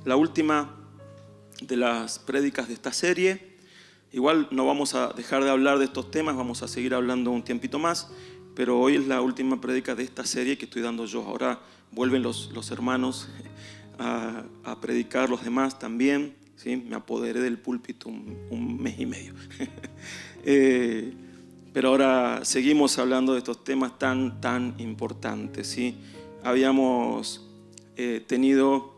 la última de las prédicas de esta serie. Igual no vamos a dejar de hablar de estos temas, vamos a seguir hablando un tiempito más, pero hoy es la última prédica de esta serie que estoy dando yo. Ahora vuelven los hermanos a predicar, los demás también, ¿sí? Me apoderé del púlpito un mes y medio. Pero ahora seguimos hablando de estos temas tan importantes, ¿sí? Habíamos tenido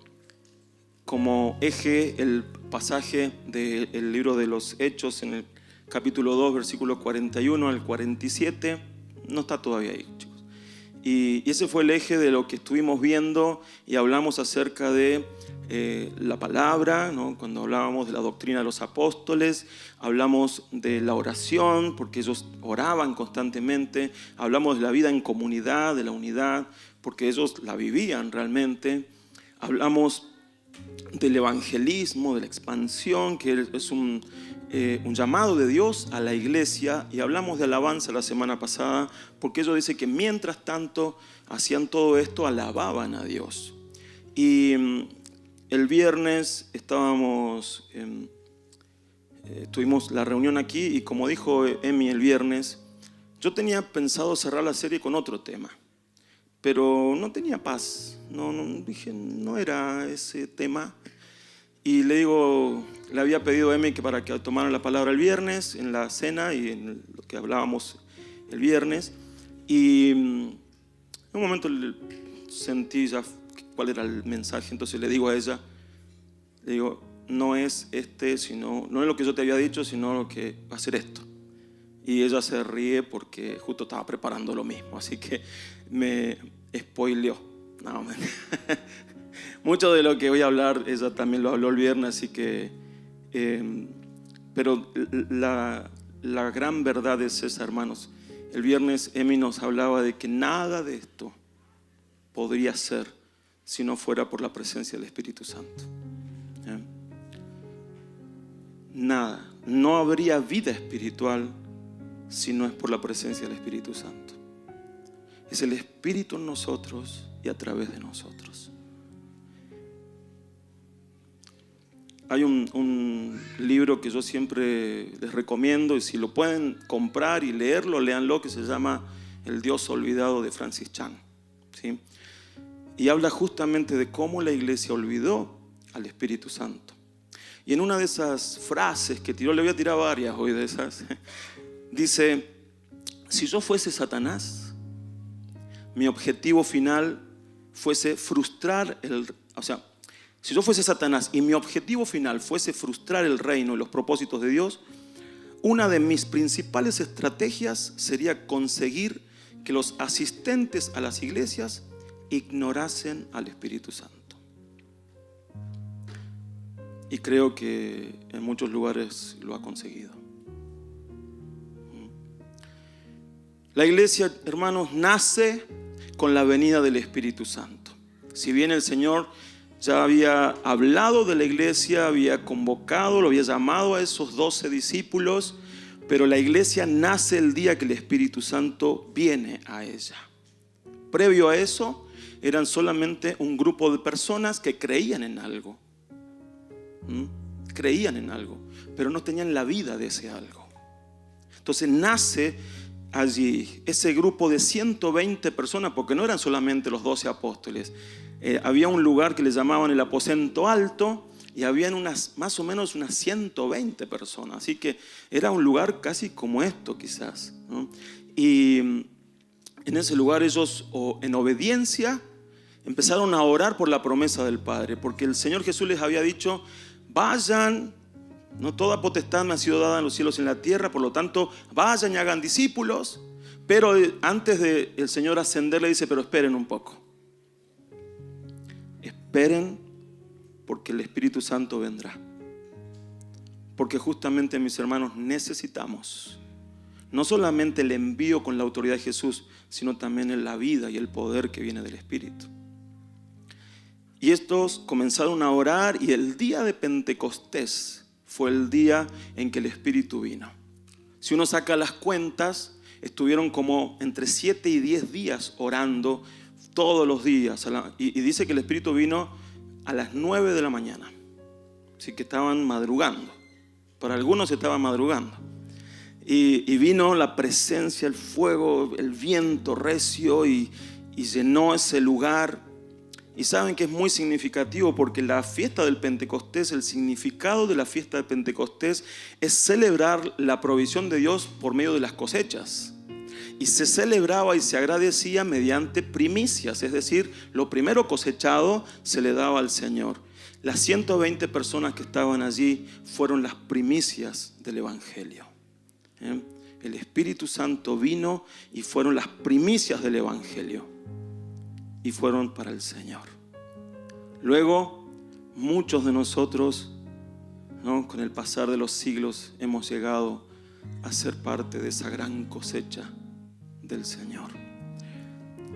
como eje el pasaje del libro de los Hechos en el capítulo 2, versículo 41 al 47. No está todavía ahí, chicos. Y ese fue el eje de lo que estuvimos viendo y hablamos acerca de la palabra, ¿no? Cuando hablábamos de la doctrina de los apóstoles, hablamos de la oración, porque ellos oraban constantemente, hablamos de la vida en comunidad, de la unidad, porque ellos la vivían realmente, hablamos del evangelismo, de la expansión, que es un llamado de Dios a la iglesia, y hablamos de alabanza la semana pasada, porque ellos dicen que mientras tanto hacían todo esto, alababan a Dios. Y el viernes tuvimos la reunión aquí, y como dijo Emi el viernes, yo tenía pensado cerrar la serie con otro tema, pero no tenía paz, dije, no era ese tema. Y le había pedido a Emi que para que tomara la palabra el viernes en la cena y en lo que hablábamos el viernes. Y en un momento sentí ya cuál era el mensaje, entonces le digo a ella, no es no es lo que yo te había dicho, sino lo que va a ser esto. Y ella se ríe porque justo estaba preparando lo mismo, así que me spoileó. No, mucho de lo que voy a hablar ella también lo habló el viernes, así que pero la gran verdad es esa, hermanos. El viernes Emi nos hablaba de que nada de esto podría ser si no fuera por la presencia del Espíritu Santo. Nada, no habría vida espiritual si no es por la presencia del Espíritu Santo. Es el Espíritu en nosotros y a través de nosotros. Hay un libro que yo siempre les recomiendo, y si lo pueden comprar y leerlo, léanlo, que se llama El Dios Olvidado, de Francis Chan, ¿sí? Y habla justamente de cómo la iglesia olvidó al Espíritu Santo. Y en una de esas frases que tiró, le voy a tirar varias hoy de esas, dice: si yo fuese Satanás, mi objetivo final fuese frustrar si yo fuese Satanás y mi objetivo final fuese frustrar el reino y los propósitos de Dios, una de mis principales estrategias sería conseguir que los asistentes a las iglesias ignorasen al Espíritu Santo. Y creo que en muchos lugares lo ha conseguido. La iglesia, hermanos, nace con la venida del Espíritu Santo. Si bien el Señor ya había hablado de la iglesia, había convocado, lo había llamado a esos 12 discípulos, pero la iglesia nace el día que el Espíritu Santo viene a ella. Previo a eso, eran solamente un grupo de personas que creían en algo. Creían en algo, pero no tenían la vida de ese algo. Entonces nace allí ese grupo de 120 personas, porque no eran solamente los 12 apóstoles. Había un lugar que le llamaban el aposento alto, y habían más o menos unas 120 personas. Así que era un lugar casi como esto quizás, ¿no? Y en ese lugar ellos, en obediencia, empezaron a orar por la promesa del Padre, porque el Señor Jesús les había dicho: vayan, no toda potestad me ha sido dada en los cielos y en la tierra, por lo tanto vayan y hagan discípulos. Pero antes de el Señor ascender le dice: pero esperen un poco, esperen, porque el Espíritu Santo vendrá. Porque justamente, mis hermanos, necesitamos no solamente el envío con la autoridad de Jesús, sino también la vida y el poder que viene del Espíritu. Y estos comenzaron a orar, y el día de Pentecostés fue el día en que el Espíritu vino. Si uno saca las cuentas, estuvieron como entre 7 y 10 días orando todos los días. Y dice que el Espíritu vino a las 9 de la mañana. Así que estaban madrugando. Para algunos estaban madrugando. Y vino la presencia, el fuego, el viento recio y llenó ese lugar. Y saben que es muy significativo porque la fiesta del Pentecostés, el significado de la fiesta de Pentecostés es celebrar la provisión de Dios por medio de las cosechas. Y se celebraba y se agradecía mediante primicias, es decir, lo primero cosechado se le daba al Señor. Las 120 personas que estaban allí fueron las primicias del Evangelio. El Espíritu Santo vino y fueron las primicias del Evangelio y fueron para el Señor. Luego muchos de nosotros, ¿no?, con el pasar de los siglos hemos llegado a ser parte de esa gran cosecha del Señor.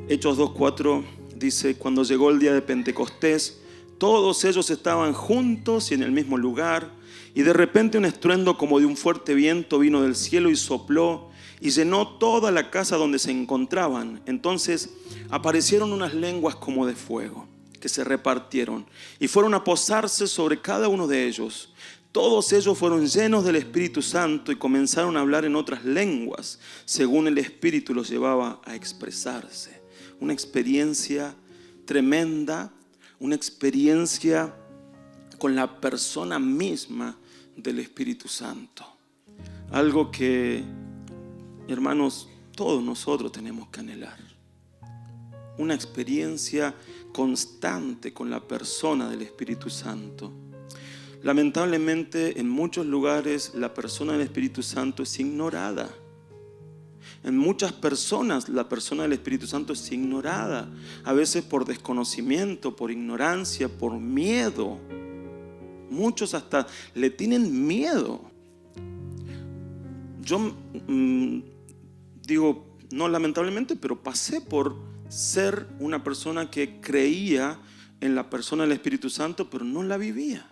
Hechos 2:4 dice: cuando llegó el día de Pentecostés, todos ellos estaban juntos y en el mismo lugar. Y de repente un estruendo como de un fuerte viento vino del cielo y sopló y llenó toda la casa donde se encontraban. Entonces aparecieron unas lenguas como de fuego que se repartieron y fueron a posarse sobre cada uno de ellos. Todos ellos fueron llenos del Espíritu Santo y comenzaron a hablar en otras lenguas, según el Espíritu los llevaba a expresarse. Una experiencia tremenda, una experiencia con la persona misma del Espíritu Santo. Algo que, hermanos, todos nosotros tenemos que anhelar. Una experiencia constante con la persona del Espíritu Santo. Lamentablemente, en muchos lugares la persona del Espíritu Santo es ignorada. En muchas personas la persona del Espíritu Santo es ignorada. A veces por desconocimiento, por ignorancia, por miedo. Muchos hasta le tienen miedo. Yo digo, no lamentablemente, pero pasé por ser una persona que creía en la persona del Espíritu Santo, pero no la vivía.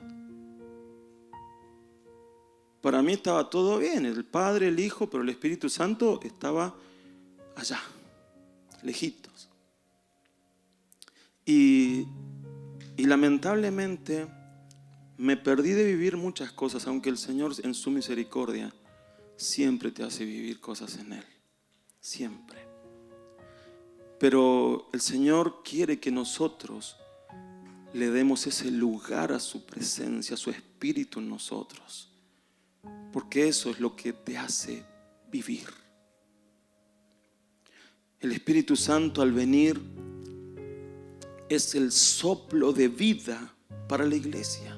Para mí estaba todo bien, el Padre, el Hijo, pero el Espíritu Santo estaba allá, lejitos. Y lamentablemente me perdí de vivir muchas cosas, aunque el Señor en su misericordia siempre te hace vivir cosas en Él, siempre. Pero el Señor quiere que nosotros le demos ese lugar a su presencia, a su Espíritu en nosotros, porque eso es lo que te hace vivir. El Espíritu Santo al venir es el soplo de vida para la iglesia.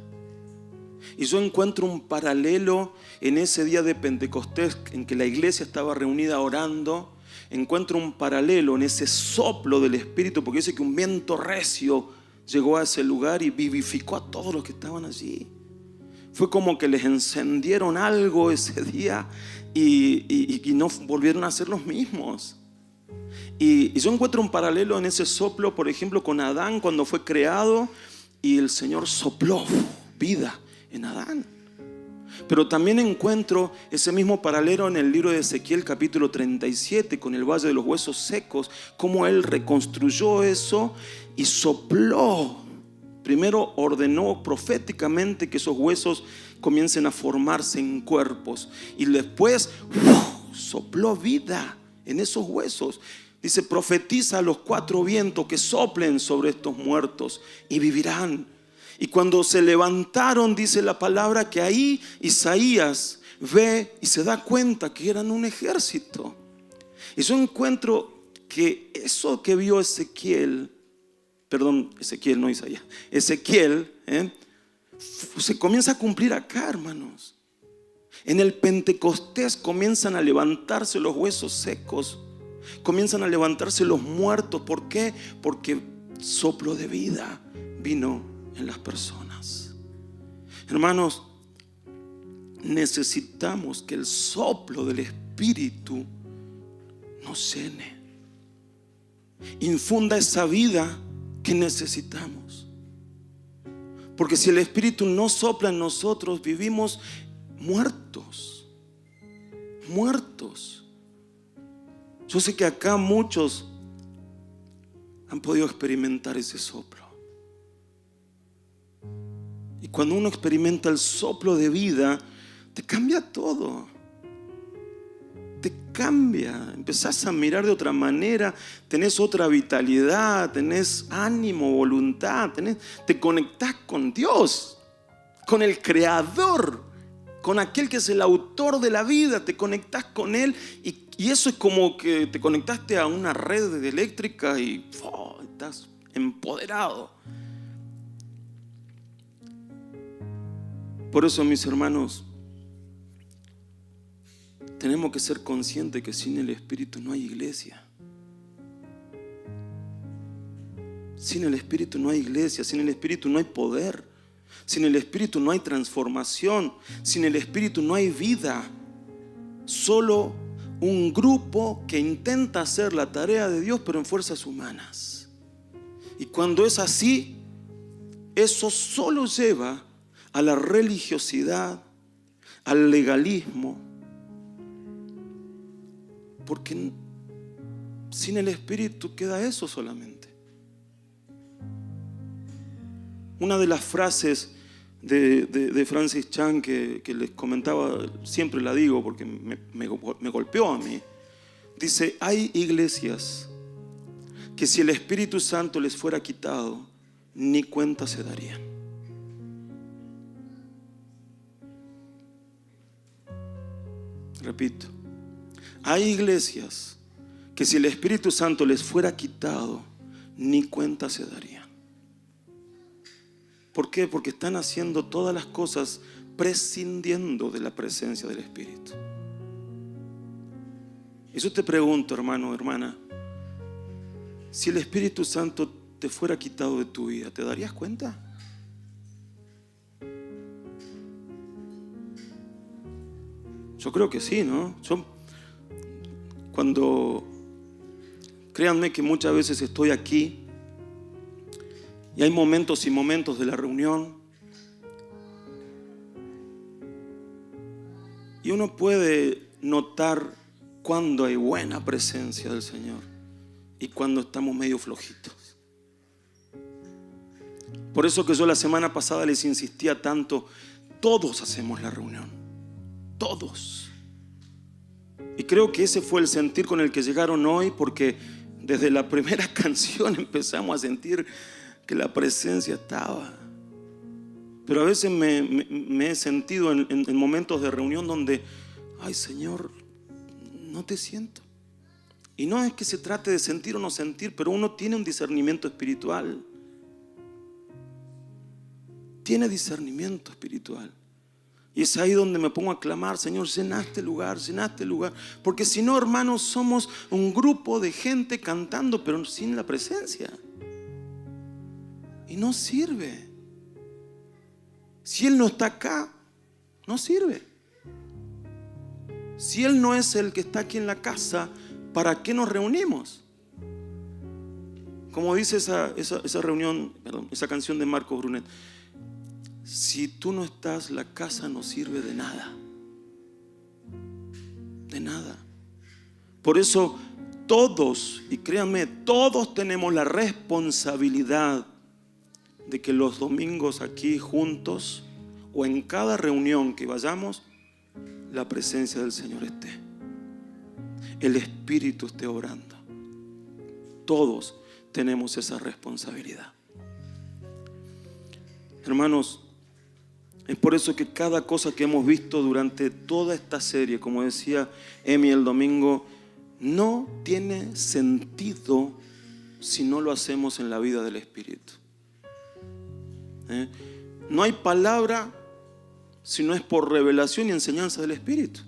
Y yo encuentro un paralelo en ese día de Pentecostés en que la iglesia estaba reunida orando. Encuentro un paralelo en ese soplo del Espíritu, porque dice que un viento recio llegó a ese lugar y vivificó a todos los que estaban allí. Fue como que les encendieron algo ese día y no volvieron a ser los mismos. Y yo encuentro un paralelo en ese soplo, por ejemplo, con Adán cuando fue creado y el Señor sopló vida en Adán. Pero también encuentro ese mismo paralelo en el libro de Ezequiel capítulo 37 con el valle de los huesos secos, cómo Él reconstruyó eso y sopló. Primero ordenó proféticamente que esos huesos comiencen a formarse en cuerpos y después sopló vida en esos huesos. Dice: profetiza a los 4 vientos que soplen sobre estos muertos y vivirán. Y cuando se levantaron, dice la palabra que ahí Isaías ve y se da cuenta que eran un ejército. Y yo encuentro que eso que vio Ezequiel, no Isaías, Ezequiel, se comienza a cumplir acá, hermanos. En el Pentecostés comienzan a levantarse los huesos secos, comienzan a levantarse los muertos. ¿Por qué? Porque soplo de vida vino en las personas. Hermanos, necesitamos que el soplo del Espíritu nos llene, infunda esa vida que necesitamos. Porque si el Espíritu no sopla en nosotros, vivimos muertos. Yo sé que acá muchos han podido experimentar ese soplo. Y cuando uno experimenta el soplo de vida, te cambia todo. Te cambia. Empezás a mirar de otra manera, tenés otra vitalidad, tenés ánimo, voluntad, te conectás con Dios, con el Creador, con aquel que es el autor de la vida. Te conectás con Él y eso es como que te conectaste a una red eléctrica y estás empoderado. Por eso, mis hermanos, tenemos que ser conscientes que sin el Espíritu no hay iglesia. Sin el Espíritu no hay iglesia, sin el Espíritu no hay poder, sin el Espíritu no hay transformación, sin el Espíritu no hay vida. Solo un grupo que intenta hacer la tarea de Dios pero en fuerzas humanas. Y cuando es así, eso solo lleva a la religiosidad, al legalismo, porque sin el Espíritu queda eso solamente. Una de las frases de Francis Chan que les comentaba, siempre la digo porque me golpeó a mí. Dice: hay iglesias que si el Espíritu Santo les fuera quitado, ni cuenta se darían. Repito, hay iglesias que si el Espíritu Santo les fuera quitado, ni cuenta se darían. ¿Por qué? Porque están haciendo todas las cosas prescindiendo de la presencia del Espíritu. Y yo te pregunto, hermano, hermana, si el Espíritu Santo te fuera quitado de tu vida, ¿te darías cuenta? Yo creo que sí, ¿no? Créanme que muchas veces estoy aquí y hay momentos y momentos de la reunión y uno puede notar cuando hay buena presencia del Señor y cuando estamos medio flojitos. Por eso que yo la semana pasada les insistía tanto: todos hacemos la reunión, todos. Y creo que ese fue el sentir con el que llegaron hoy, porque desde la primera canción empezamos a sentir que la presencia estaba. Pero a veces me he sentido en momentos de reunión donde, ay Señor, no te siento. Y no es que se trate de sentir o no sentir, pero uno tiene un discernimiento espiritual. Tiene discernimiento espiritual. Y es ahí donde me pongo a clamar: Señor, llena este lugar, llena este lugar. Porque si no, hermanos, somos un grupo de gente cantando, pero sin la presencia. Y no sirve. Si Él no está acá, no sirve. Si Él no es el que está aquí en la casa, ¿para qué nos reunimos? Como dice esa reunión, esa canción de Marcos Brunet: si tú no estás, la casa no sirve de nada. De nada. Por eso todos, y créanme, todos tenemos la responsabilidad de que los domingos aquí juntos o en cada reunión que vayamos, la presencia del Señor esté, el Espíritu esté obrando. Todos tenemos esa responsabilidad. Hermanos, es por eso que cada cosa que hemos visto durante toda esta serie, como decía Emi el domingo, no tiene sentido si no lo hacemos en la vida del Espíritu. No hay palabra si no es por revelación y enseñanza del Espíritu.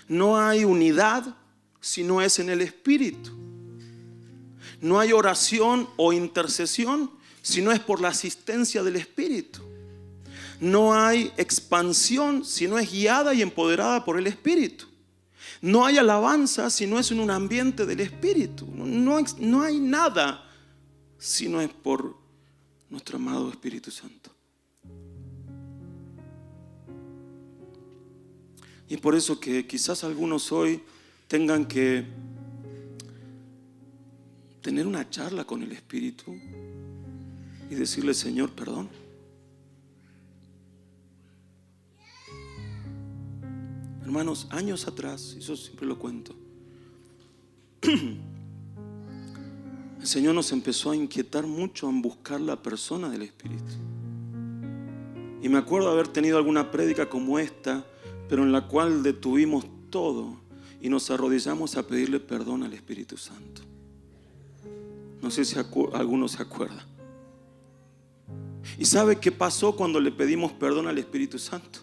No hay unidad si no es en el Espíritu. No hay oración o intercesión si no es por la asistencia del Espíritu. No hay expansión si no es guiada y empoderada por el Espíritu. No hay alabanza si no es en un ambiente del Espíritu. No hay nada si no es por nuestro amado Espíritu Santo. Y es por eso que quizás algunos hoy tengan que tener una charla con el Espíritu y decirle: Señor, perdón. Hermanos, años atrás, eso siempre lo cuento, el Señor nos empezó a inquietar mucho en buscar la persona del Espíritu. Y me acuerdo haber tenido alguna prédica como esta, pero en la cual detuvimos todo y nos arrodillamos a pedirle perdón al Espíritu Santo. No sé si alguno se acuerda. ¿Y sabe qué pasó cuando le pedimos perdón al Espíritu Santo?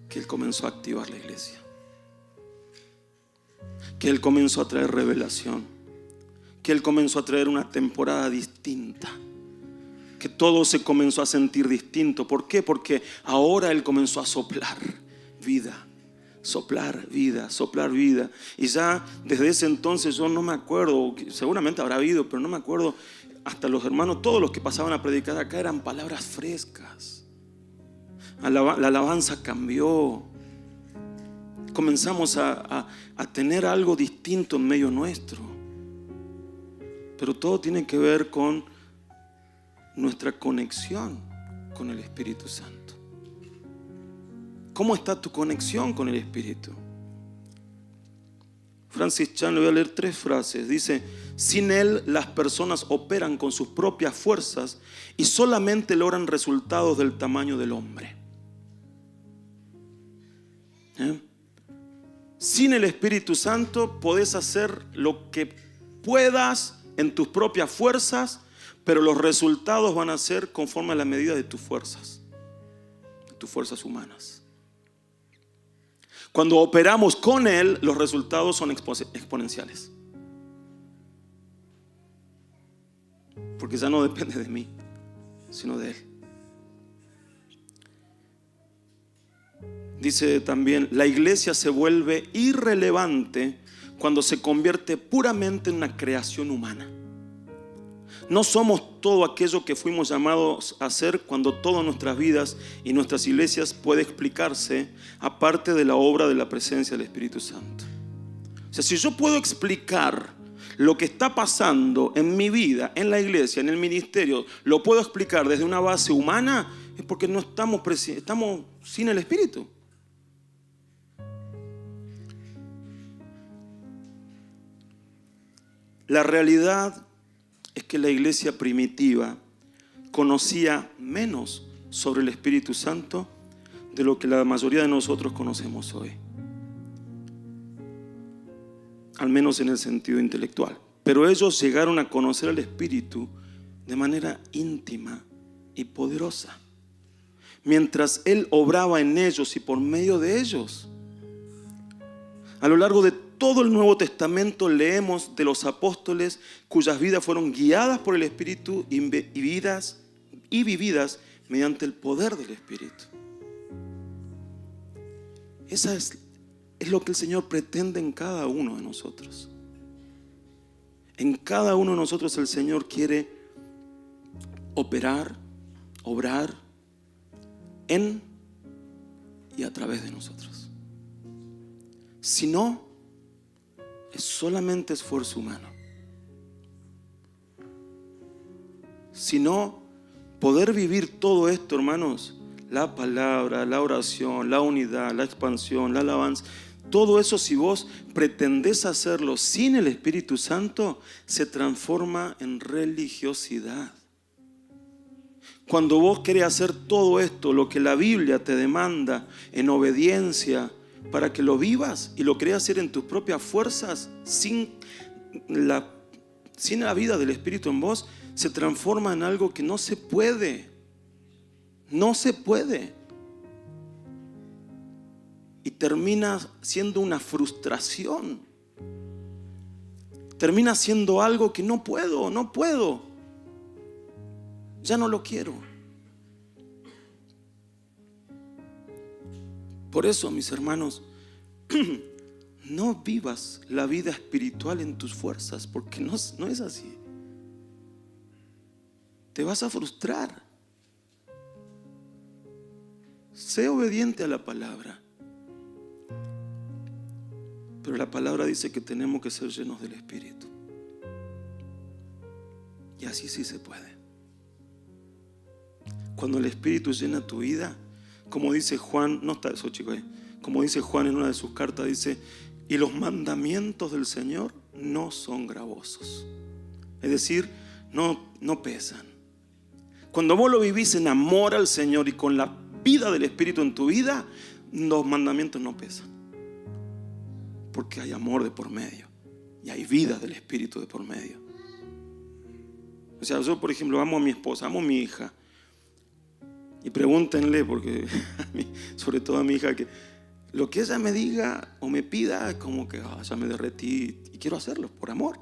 Que Él comenzó a activar la iglesia, que Él comenzó a traer revelación, que Él comenzó a traer una temporada distinta, que todo se comenzó a sentir distinto. ¿Por qué? Porque ahora Él comenzó a soplar vida, soplar vida, soplar vida. Y ya desde ese entonces yo no me acuerdo, seguramente habrá habido, pero no me acuerdo, hasta los hermanos, todos los que pasaban a predicar acá eran palabras frescas. La alabanza cambió. Comenzamos a tener algo distinto en medio nuestro. Pero todo tiene que ver con nuestra conexión con el Espíritu Santo. ¿Cómo está tu conexión con el Espíritu? Francis Chan, le voy a leer 3 frases. Dice: sin Él las personas operan con sus propias fuerzas y solamente logran resultados del tamaño del hombre. Sin el Espíritu Santo podés hacer lo que puedas en tus propias fuerzas, pero los resultados van a ser conforme a la medida de tus fuerzas humanas. Cuando operamos con Él, los resultados son exponenciales, porque ya no depende de mí, sino de Él. Dice también: la iglesia se vuelve irrelevante cuando se convierte puramente en una creación humana. No somos todo aquello que fuimos llamados a ser cuando todas nuestras vidas y nuestras iglesias puede explicarse aparte de la obra de la presencia del Espíritu Santo. O sea, si yo puedo explicar lo que está pasando en mi vida, en la iglesia, en el ministerio, lo puedo explicar desde una base humana, es porque no estamos sin el Espíritu. La realidad es que la iglesia primitiva conocía menos sobre el Espíritu Santo de lo que la mayoría de nosotros conocemos hoy, al menos en el sentido intelectual. Pero ellos llegaron a conocer al Espíritu de manera íntima y poderosa, mientras Él obraba en ellos y por medio de ellos. A lo largo de todo el Nuevo Testamento leemos de los apóstoles cuyas vidas fueron guiadas por el Espíritu y vividas mediante el poder del Espíritu. Esa es lo que el Señor pretende en cada uno de nosotros. En cada uno de nosotros el Señor quiere operar, obrar en y a través de nosotros. Si no, es solamente esfuerzo humano. Si no, poder vivir todo esto, hermanos, la palabra, la oración, la unidad, la expansión, la alabanza, todo eso, si vos pretendés hacerlo sin el Espíritu Santo, se transforma en religiosidad. Cuando vos querés hacer todo esto, lo que la Biblia te demanda en obediencia, para que lo vivas y lo querés hacer en tus propias fuerzas, sin la vida del Espíritu en vos, se transforma en algo que no se puede. No se puede. Y termina siendo una frustración. Termina siendo algo que no puedo. Ya no lo quiero. Por eso, mis hermanos, no vivas la vida espiritual en tus fuerzas, porque no es así. Te vas a frustrar. Sé obediente a la palabra. Pero la palabra dice que tenemos que ser llenos del Espíritu. Y así sí se puede. Cuando el Espíritu llena tu vida, como dice Juan, no está eso, chicos, como dice Juan en una de sus cartas, dice: y los mandamientos del Señor no son gravosos. Es decir, no pesan. Cuando vos lo vivís en amor al Señor y con la vida del Espíritu en tu vida, los mandamientos no pesan. Porque hay amor de por medio y hay vida del Espíritu de por medio. O sea, yo, por ejemplo, amo a mi esposa, amo a mi hija. Y pregúntenle, porque sobre todo a mi hija, que lo que ella me diga o me pida es como que ya me derretí y quiero hacerlo por amor.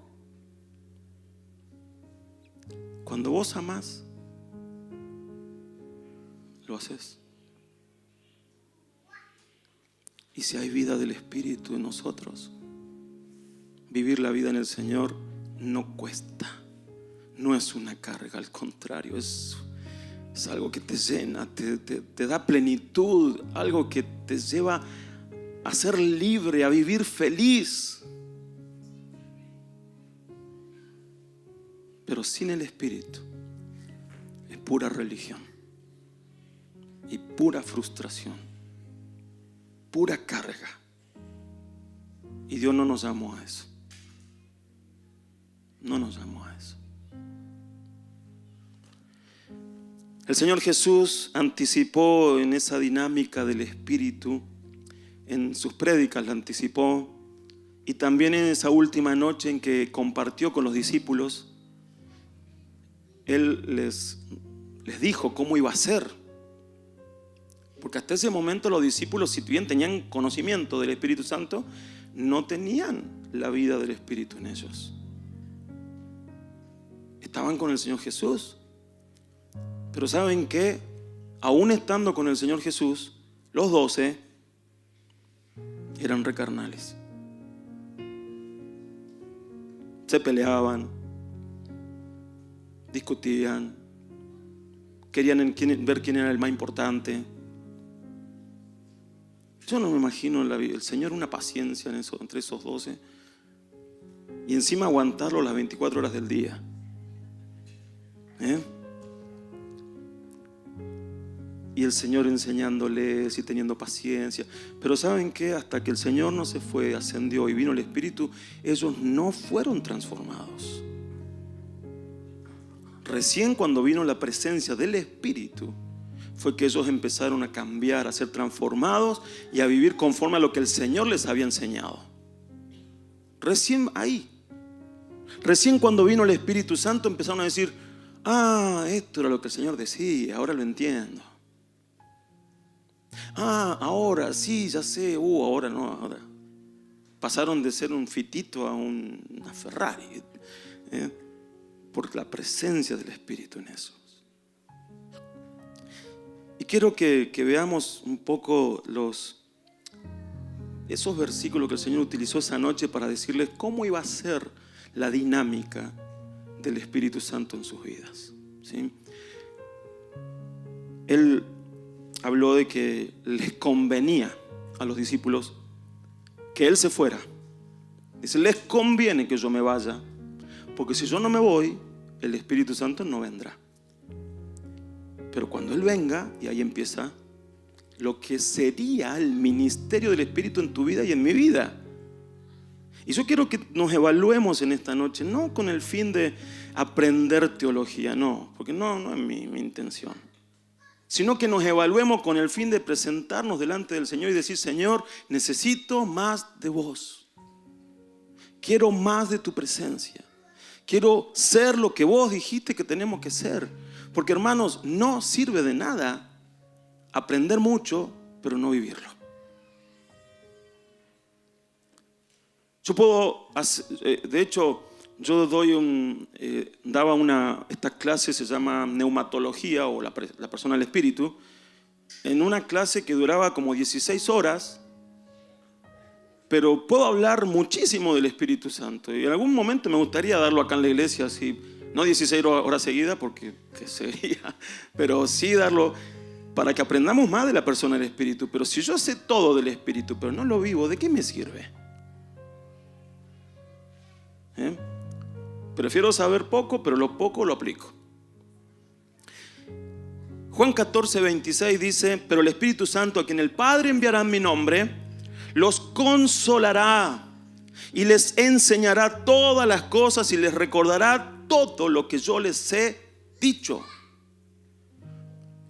Cuando vos amás, lo haces. Y si hay vida del Espíritu en nosotros, vivir la vida en el Señor no cuesta, no es una carga, al contrario, es algo que te llena, te da plenitud, algo que te lleva a ser libre, a vivir feliz. Pero sin el Espíritu es pura religión y pura frustración, pura carga. Y Dios no nos llamó a eso. No nos llamó a eso. El Señor Jesús anticipó en esa dinámica del Espíritu, en sus prédicas la anticipó, y también en esa última noche en que compartió con los discípulos, Él les dijo cómo iba a ser. Porque hasta ese momento los discípulos, si bien tenían conocimiento del Espíritu Santo, no tenían la vida del Espíritu en ellos. Estaban con el Señor Jesús. Pero ¿saben qué? Aún estando con el Señor Jesús, los 12 eran recarnales. Se peleaban, discutían, querían ver quién era el más importante. Yo no me imagino el Señor una paciencia en eso, entre esos 12. Y encima aguantarlo las 24 horas del día. Y el Señor enseñándoles y teniendo paciencia. Pero ¿saben qué? Hasta que el Señor no se fue, ascendió y vino el Espíritu, ellos no fueron transformados. Recién cuando vino la presencia del Espíritu, fue que ellos empezaron a cambiar, a ser transformados y a vivir conforme a lo que el Señor les había enseñado. Recién ahí. Recién cuando vino el Espíritu Santo empezaron a decir: esto era lo que el Señor decía, ahora lo entiendo. Ahora sí, ya sé. Ahora no, ahora. Pasaron de ser un fitito a una Ferrari. Por la presencia del Espíritu en esos. Y quiero que veamos un poco esos versículos que el Señor utilizó esa noche para decirles cómo iba a ser la dinámica del Espíritu Santo en sus vidas. ¿Sí? Él habló de que les convenía a los discípulos que Él se fuera. Dice: les conviene que yo me vaya, porque si yo no me voy, el Espíritu Santo no vendrá. Pero cuando Él venga, y ahí empieza lo que sería el ministerio del Espíritu en tu vida y en mi vida. Y yo quiero que nos evaluemos en esta noche, no con el fin de aprender teología, no, porque no es mi intención, sino que nos evaluemos con el fin de presentarnos delante del Señor y decir: Señor, necesito más de vos, quiero más de tu presencia, quiero ser lo que vos dijiste que tenemos que ser. Porque, hermanos, no sirve de nada aprender mucho pero no vivirlo. Yo puedo hacer, de hecho, yo daba esta clase, se llama neumatología o la persona del espíritu, en una clase que duraba como 16 horas, pero puedo hablar muchísimo del Espíritu Santo. Y en algún momento me gustaría darlo acá en la iglesia, así, no 16 horas seguidas, porque ¿qué sería? Pero sí darlo para que aprendamos más de la persona del Espíritu. Pero si yo sé todo del Espíritu, pero no lo vivo, ¿de qué me sirve? Prefiero saber poco, pero lo poco lo aplico. Juan 14, 26 dice: pero el Espíritu Santo, a quien el Padre enviará en mi nombre, los consolará y les enseñará todas las cosas y les recordará todo lo que yo les he dicho.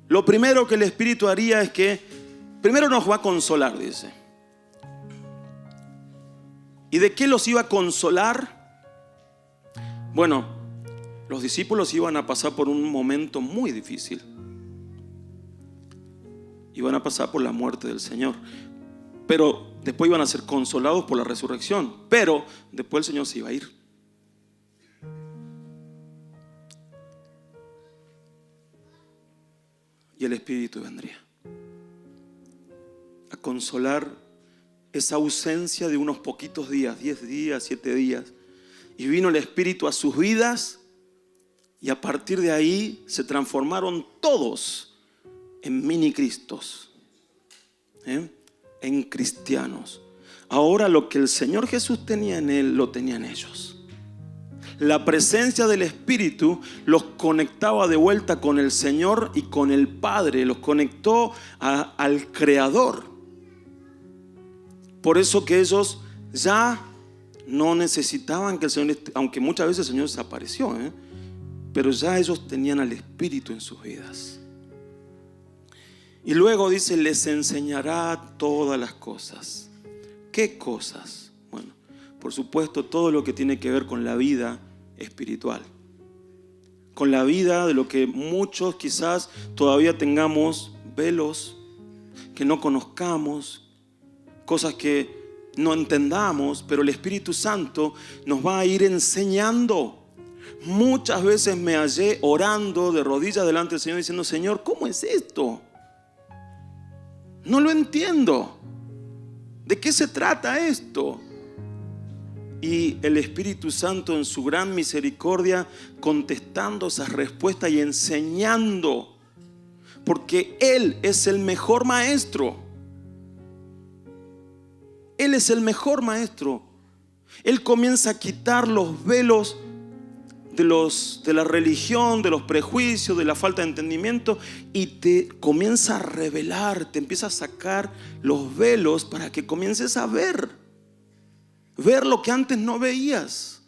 Lo primero que el Espíritu haría es que primero nos va a consolar, dice. ¿Y de qué los iba a consolar? Bueno, los discípulos iban a pasar por un momento muy difícil. Iban a pasar por la muerte del Señor. Pero después iban a ser consolados por la resurrección. Pero después el Señor se iba a ir. Y el Espíritu vendría a consolar esa ausencia de unos poquitos días, 10 días, 7 días. Y vino el Espíritu a sus vidas y a partir de ahí se transformaron todos en mini Cristos, en cristianos. Ahora lo que el Señor Jesús tenía en Él, lo tenían ellos. La presencia del Espíritu los conectaba de vuelta con el Señor y con el Padre, los conectó al Creador. Por eso que ellos ya no necesitaban que el Señor, aunque muchas veces el Señor desapareció, pero ya ellos tenían al Espíritu en sus vidas. Y luego dice: les enseñará todas las cosas. ¿Qué cosas? Bueno, por supuesto, todo lo que tiene que ver con la vida espiritual, con la vida de lo que muchos quizás todavía tengamos velos, que no conozcamos, cosas que no entendamos, pero el Espíritu Santo nos va a ir enseñando. Muchas veces me hallé orando de rodillas delante del Señor diciendo: Señor, ¿cómo es esto? No lo entiendo. ¿De qué se trata esto? Y el Espíritu Santo en su gran misericordia contestando esas respuestas y enseñando, porque Él es el mejor maestro. Él es el mejor maestro. Él comienza a quitar los velos de la religión, de los prejuicios, de la falta de entendimiento, y te comienza a revelar, te empieza a sacar los velos para que comiences a ver lo que antes no veías.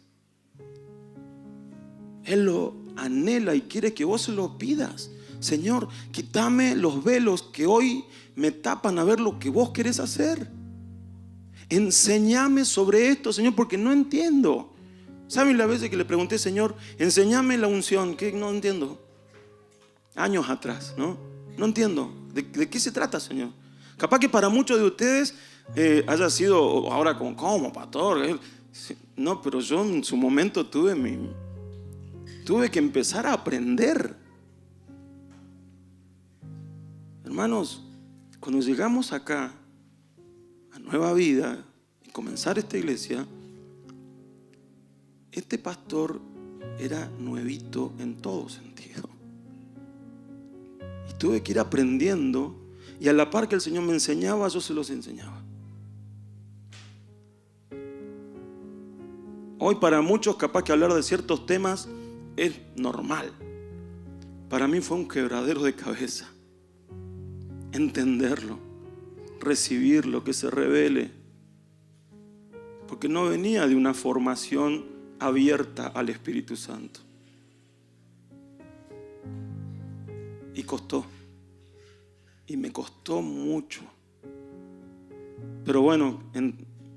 Él lo anhela y quiere que vos se lo pidas. Señor, quítame los velos que hoy me tapan a ver lo que vos querés hacer. Enséñame sobre esto, Señor, porque no entiendo. ¿Saben las veces que le pregunté: Señor, enséñame la unción? Que no entiendo. Años atrás, ¿no? No entiendo. ¿De qué se trata, Señor? Capaz que para muchos de ustedes haya sido ahora como pastor. No, pero yo en su momento tuve que empezar a aprender. Hermanos, cuando llegamos acá a Nueva Vida y comenzar esta iglesia, este pastor era nuevito en todo sentido. Y tuve que ir aprendiendo, y a la par que el Señor me enseñaba, yo se los enseñaba. Hoy para muchos capaz que hablar de ciertos temas es normal. Para mí fue un quebradero de cabeza entenderlo, recibirlo, que se revele, porque no venía de una formación abierta al Espíritu Santo. Y costó, y me costó mucho. Pero bueno,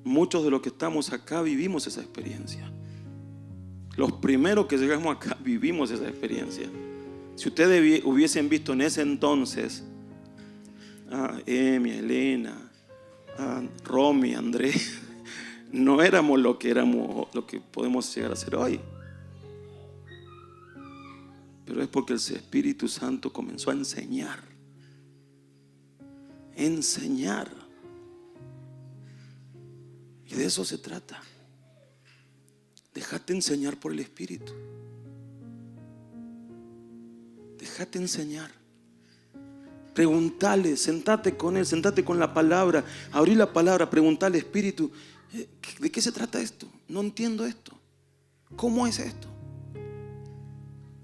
muchos de los que estamos acá vivimos esa experiencia. Los primeros que llegamos acá vivimos esa experiencia. Si ustedes hubiesen visto en ese entonces a Emi, a Elena, a Romy, a Andrés, no éramos lo que podemos llegar a ser hoy. Pero es porque el Espíritu Santo comenzó a enseñar. Y de eso se trata. Déjate enseñar por el Espíritu. Déjate enseñar. Preguntale, sentate con Él, sentate con la palabra, abrí la palabra, preguntale: Espíritu, ¿de qué se trata esto? No entiendo esto. ¿Cómo es esto?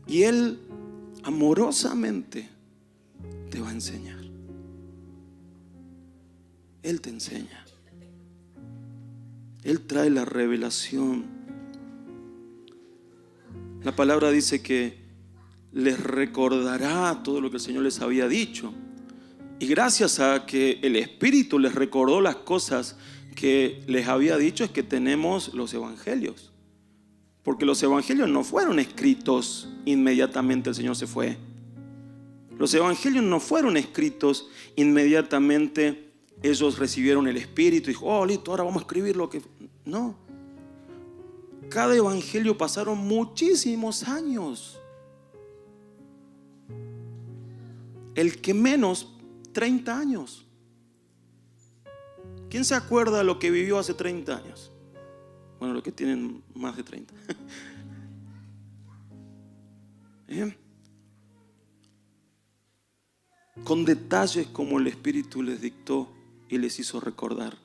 Y Él amorosamente te va a enseñar. Él te enseña. Él trae la revelación. La palabra dice que les recordará todo lo que el Señor les había dicho. Y gracias a que el Espíritu les recordó las cosas que les había dicho, es que tenemos los evangelios. Porque los evangelios no fueron escritos inmediatamente el Señor se fue. Los evangelios no fueron escritos inmediatamente. Ellos recibieron el Espíritu y dijo, oh, listo, ahora vamos a escribir lo que... No. Cada evangelio pasaron muchísimos años. El que menos, 30 años. ¿Quién se acuerda de lo que vivió hace 30 años? Bueno, los que tienen más de 30. Con detalles como el Espíritu les dictó y les hizo recordar,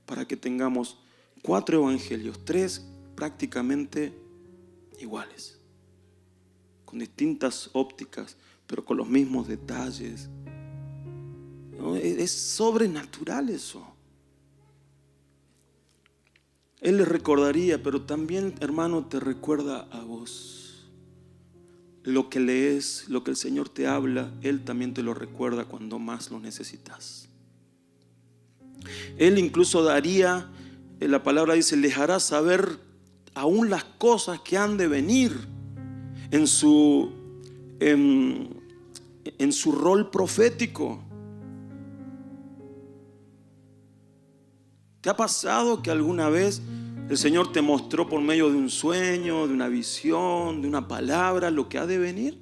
para que tengamos 4 evangelios, 3 prácticamente iguales, con distintas ópticas, pero con los mismos detalles. ¿No? Es sobrenatural eso. Él les recordaría, pero también, hermano, te recuerda a vos. Lo que lees, lo que el Señor te habla, Él también te lo recuerda cuando más lo necesitas. Él incluso daría, la palabra dice, les hará saber aún las cosas que han de venir en su rol profético. ¿Te ha pasado que alguna vez el Señor te mostró por medio de un sueño, de una visión, de una palabra, lo que ha de venir?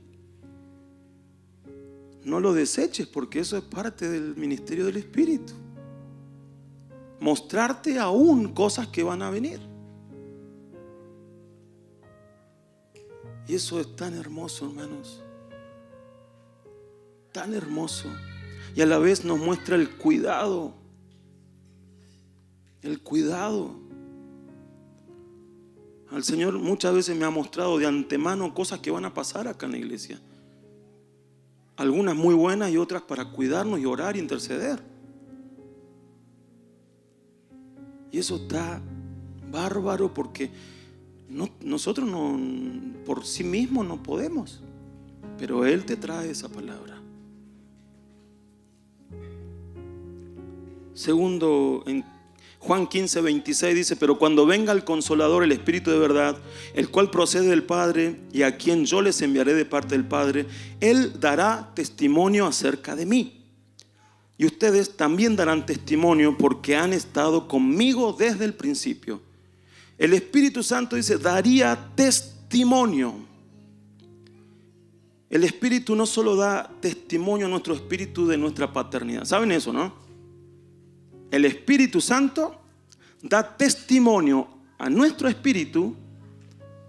No lo deseches, porque eso es parte del ministerio del Espíritu. Mostrarte aún cosas que van a venir. Y eso es tan hermoso, hermanos. Tan hermoso. Y a la vez nos muestra el cuidado. El cuidado. Al Señor muchas veces me ha mostrado de antemano cosas que van a pasar acá en la iglesia. Algunas muy buenas y otras para cuidarnos y orar y interceder. Y eso está bárbaro, porque nosotros no, por sí mismos no podemos, pero Él te trae esa palabra. Segundo, en Juan 15:26 dice, pero cuando venga el Consolador, el Espíritu de verdad, el cual procede del Padre y a quien yo les enviaré de parte del Padre, Él dará testimonio acerca de mí. Y ustedes también darán testimonio porque han estado conmigo desde el principio. El Espíritu Santo dice, daría testimonio. El Espíritu no solo da testimonio a nuestro espíritu de nuestra paternidad. ¿Saben eso, no? El Espíritu Santo da testimonio a nuestro espíritu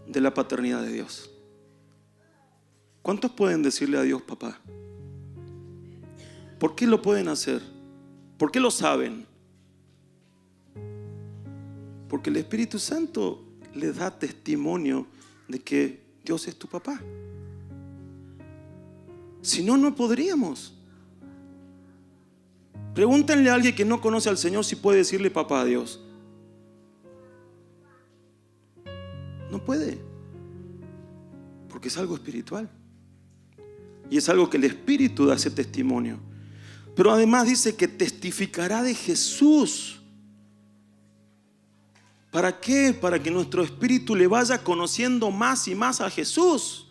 de la paternidad de Dios. ¿Cuántos pueden decirle a Dios papá? ¿Por qué lo pueden hacer? ¿Por qué lo saben? Porque el Espíritu Santo les da testimonio de que Dios es tu papá. Si no, no podríamos. Pregúntenle a alguien que no conoce al Señor si puede decirle papá a Dios. No puede. Porque es algo espiritual. Y es algo que el Espíritu da ese testimonio. Pero además dice que testificará de Jesús. ¿Para qué? Para que nuestro espíritu le vaya conociendo más y más a Jesús.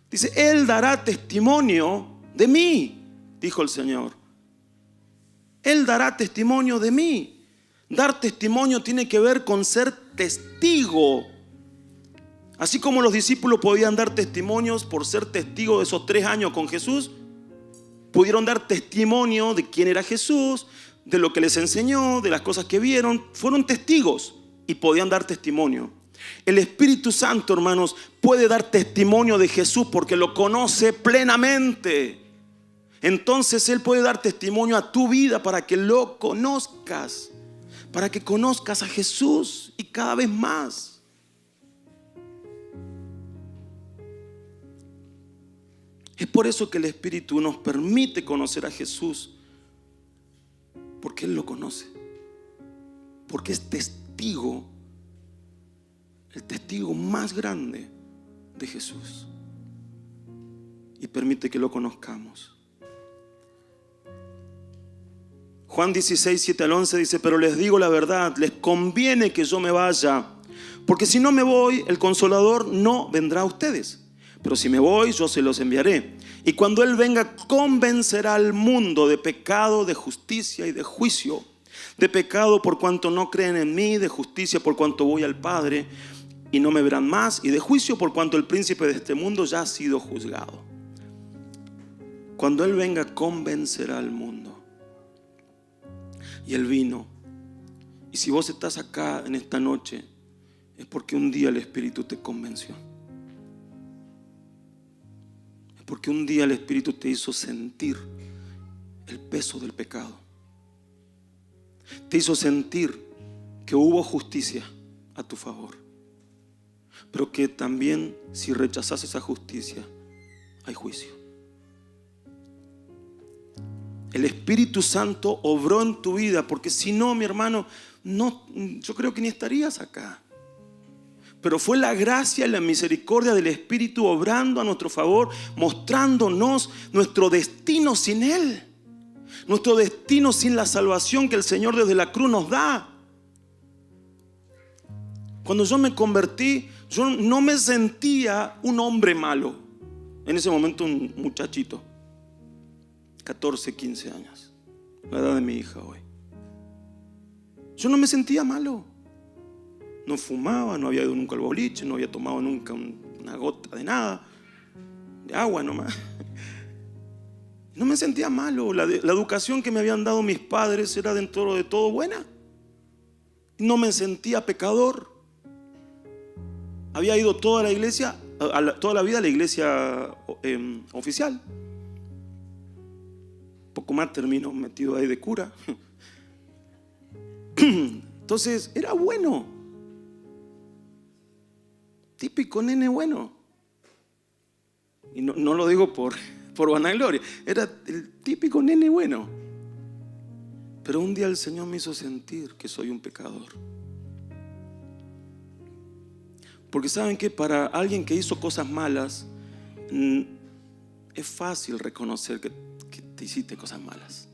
Dice, Él dará testimonio de mí, dijo el Señor. Él dará testimonio de mí. Dar testimonio tiene que ver con ser testigo. Así como los discípulos podían dar testimonios por ser testigos de esos 3 años con Jesús, pudieron dar testimonio de quién era Jesús, de lo que les enseñó, de las cosas que vieron. Fueron testigos y podían dar testimonio. El Espíritu Santo, hermanos, puede dar testimonio de Jesús porque lo conoce plenamente. Entonces Él puede dar testimonio a tu vida para que lo conozcas, para que conozcas a Jesús y cada vez más. Es por eso que el Espíritu nos permite conocer a Jesús, porque Él lo conoce, porque es testigo, el testigo más grande de Jesús, y permite que lo conozcamos. Juan 16, 7 al 11 dice: pero les digo la verdad, les conviene que yo me vaya, porque si no me voy, el Consolador no vendrá a ustedes. Pero si me voy, yo se los enviaré. Y cuando Él venga, convencerá al mundo de pecado, de justicia y de juicio. De pecado por cuanto no creen en mí, de justicia por cuanto voy al Padre y no me verán más, y de juicio por cuanto el príncipe de este mundo ya ha sido juzgado. Cuando Él venga, convencerá al mundo. Y Él vino. Y si vos estás acá en esta noche, es porque un día el Espíritu te convenció. Es porque un día el Espíritu te hizo sentir el peso del pecado. Te hizo sentir que hubo justicia a tu favor, pero que también, si rechazas esa justicia, hay juicio. El Espíritu Santo obró en tu vida, porque si no, mi hermano, no, yo creo que ni estarías acá. Pero fue la gracia y la misericordia del Espíritu obrando a nuestro favor, mostrándonos nuestro destino sin Él, nuestro destino sin la salvación que el Señor desde la cruz nos da. Cuando yo me convertí, yo no me sentía un hombre malo. En ese momento un muchachito, 14, 15 años, la edad de mi hija hoy. Yo no me sentía malo. No fumaba, no había ido nunca al boliche, no había tomado nunca una gota de nada, de agua nomás. No me sentía malo. La educación que me habían dado mis padres era dentro de todo buena. No me sentía pecador. Había ido toda la iglesia, toda la vida a la iglesia oficial. Poco más termino metido ahí de cura. Entonces era bueno. Típico nene bueno. Y no lo digo por vanagloria. Era el típico nene bueno. Pero un día el Señor me hizo sentir que soy un pecador. Porque saben que para alguien que hizo cosas malas, es fácil reconocer que te hiciste cosas malas.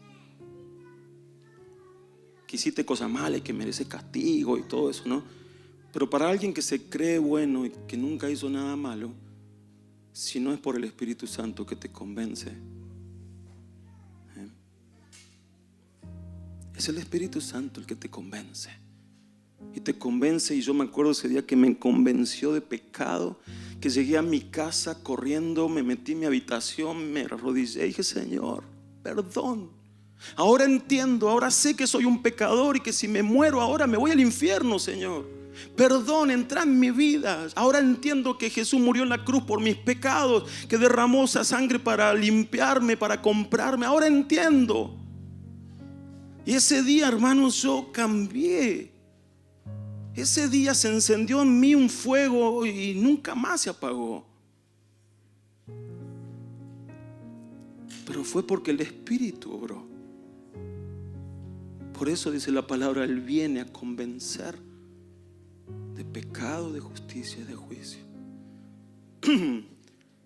Que hiciste cosas malas y que mereces castigo y todo eso, ¿no? Pero para alguien que se cree bueno y que nunca hizo nada malo, si no es por el Espíritu Santo que te convence, es el Espíritu Santo el que te convence. Y te convence. Y yo me acuerdo ese día que me convenció de pecado, que llegué a mi casa corriendo, me metí en mi habitación, me arrodillé y dije: Señor, perdón. Ahora entiendo, ahora sé que soy un pecador y que si me muero ahora me voy al infierno, Señor. Perdón, entra en mi vida. Ahora entiendo que Jesús murió en la cruz por mis pecados, que derramó esa sangre para limpiarme, para comprarme. Ahora entiendo. Y ese día, hermanos, yo cambié. Ese día se encendió en mí un fuego y nunca más se apagó. Pero fue porque el Espíritu obró. Por eso dice la palabra: Él viene a convencer de pecado, de justicia y de juicio.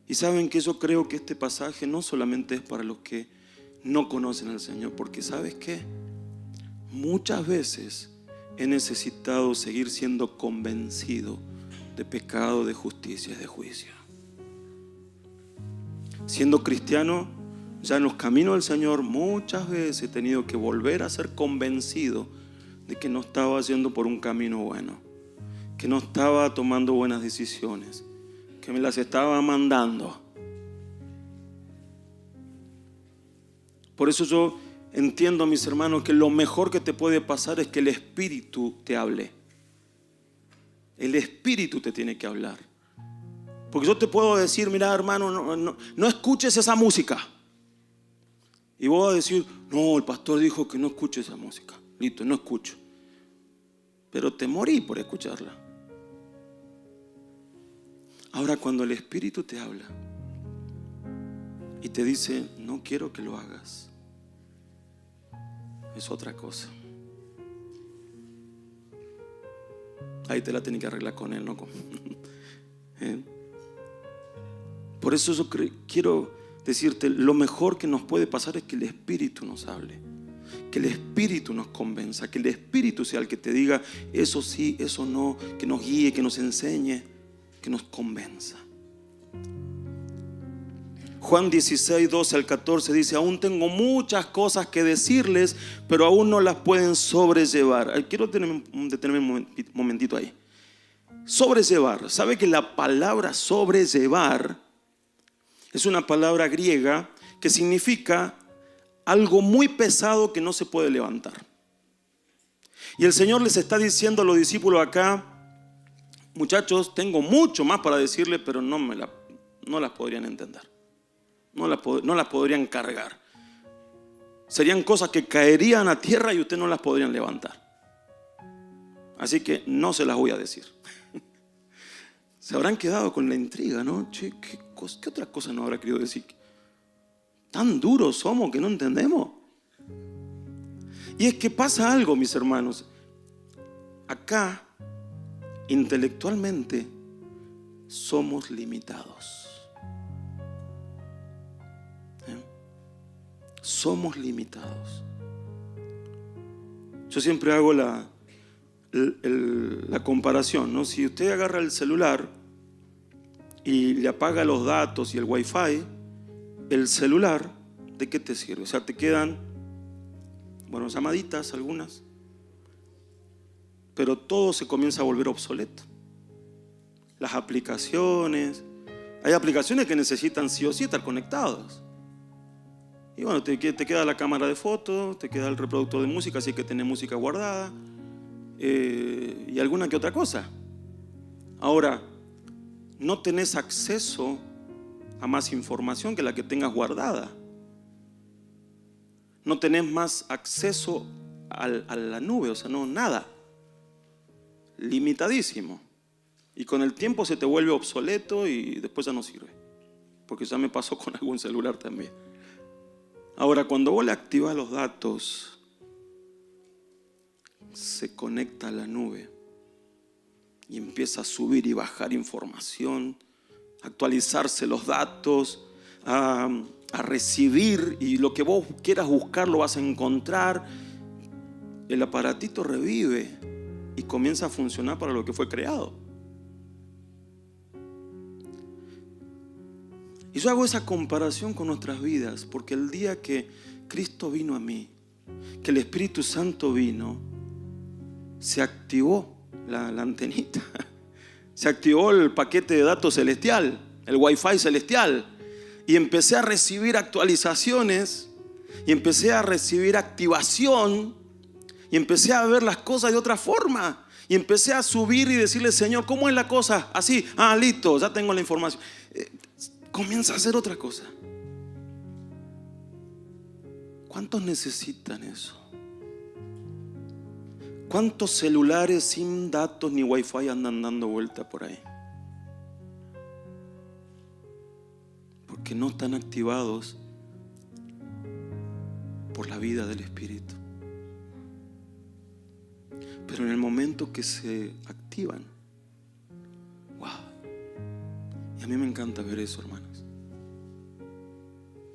Y saben que yo creo que este pasaje no solamente es para los que no conocen al Señor, porque ¿sabes qué? Muchas veces he necesitado seguir siendo convencido de pecado, de justicia y de juicio. Siendo cristiano, ya en los caminos del Señor, muchas veces he tenido que volver a ser convencido de que no estaba yendo por un camino bueno, que no estaba tomando buenas decisiones, que me las estaba mandando. Por eso yo entiendo, mis hermanos, que lo mejor que te puede pasar es que el Espíritu te hable. El Espíritu te tiene que hablar. Porque yo te puedo decir: mira, hermano, no escuches esa música. Y vos vas a decir: no, el pastor dijo que no escuche esa música. Listo, no escucho. Pero te morí por escucharla. Ahora, cuando el Espíritu te habla, y te dice, no quiero que lo hagas, es otra cosa. Ahí te la tenés que arreglar con él, no con... Por eso yo quiero decirte, lo mejor que nos puede pasar es que el Espíritu nos hable, que el Espíritu nos convenza, que el Espíritu sea el que te diga eso sí, eso no, que nos guíe, que nos enseñe, que nos convenza. Juan 16, 12 al 14 dice, aún tengo muchas cosas que decirles, pero aún no las pueden sobrellevar. Quiero detenerme un momentito ahí. Sobrellevar. ¿Sabe que la palabra sobrellevar es una palabra griega que significa algo muy pesado que no se puede levantar? Y el Señor les está diciendo a los discípulos acá, muchachos, tengo mucho más para decirles, pero no las podrían entender. No las podrían cargar. Serían cosas que caerían a tierra y ustedes no las podrían levantar. Así que no se las voy a decir. Se habrán quedado con la intriga, ¿no? Che, ¿qué otra cosa nos habrá querido decir? Tan duros somos que no entendemos. Y es que pasa algo, mis hermanos. Acá, intelectualmente, somos limitados. Somos limitados. Yo siempre hago la comparación, ¿no? Si usted agarra el celular y le apaga los datos y el wifi, el celular, ¿de qué te sirve? O sea, te quedan, bueno, llamaditas algunas, pero todo se comienza a volver obsoleto. Las aplicaciones, hay aplicaciones que necesitan sí o sí estar conectados. Y bueno, te queda la cámara de fotos, te queda el reproductor de música, así que tenés música guardada, y alguna que otra cosa. Ahora, no tenés acceso a más información que la que tengas guardada. No tenés más acceso a la nube, o sea, no, nada. Limitadísimo. Y con el tiempo se te vuelve obsoleto y después ya no sirve. Porque ya me pasó con algún celular también. Ahora, cuando vos le activas los datos, se conecta a la nube y empieza a subir y bajar información, a actualizarse los datos, a recibir, y lo que vos quieras buscar lo vas a encontrar. El aparatito revive y comienza a funcionar para lo que fue creado. Y yo hago esa comparación con nuestras vidas, porque el día que Cristo vino a mí, que el Espíritu Santo vino, se activó la antenita, se activó el paquete de datos celestial, el wifi celestial, y empecé a recibir actualizaciones, y empecé a recibir activación, y empecé a ver las cosas de otra forma, y empecé a subir y decirle, Señor, ¿cómo es la cosa? Así, listo, ya tengo la información. Comienza a hacer otra cosa. ¿Cuántos necesitan eso? ¿Cuántos celulares sin datos ni wifi andan dando vuelta por ahí? Porque no están activados por la vida del Espíritu. Pero en el momento que se activan, wow. Y a mí me encanta ver eso, hermanos.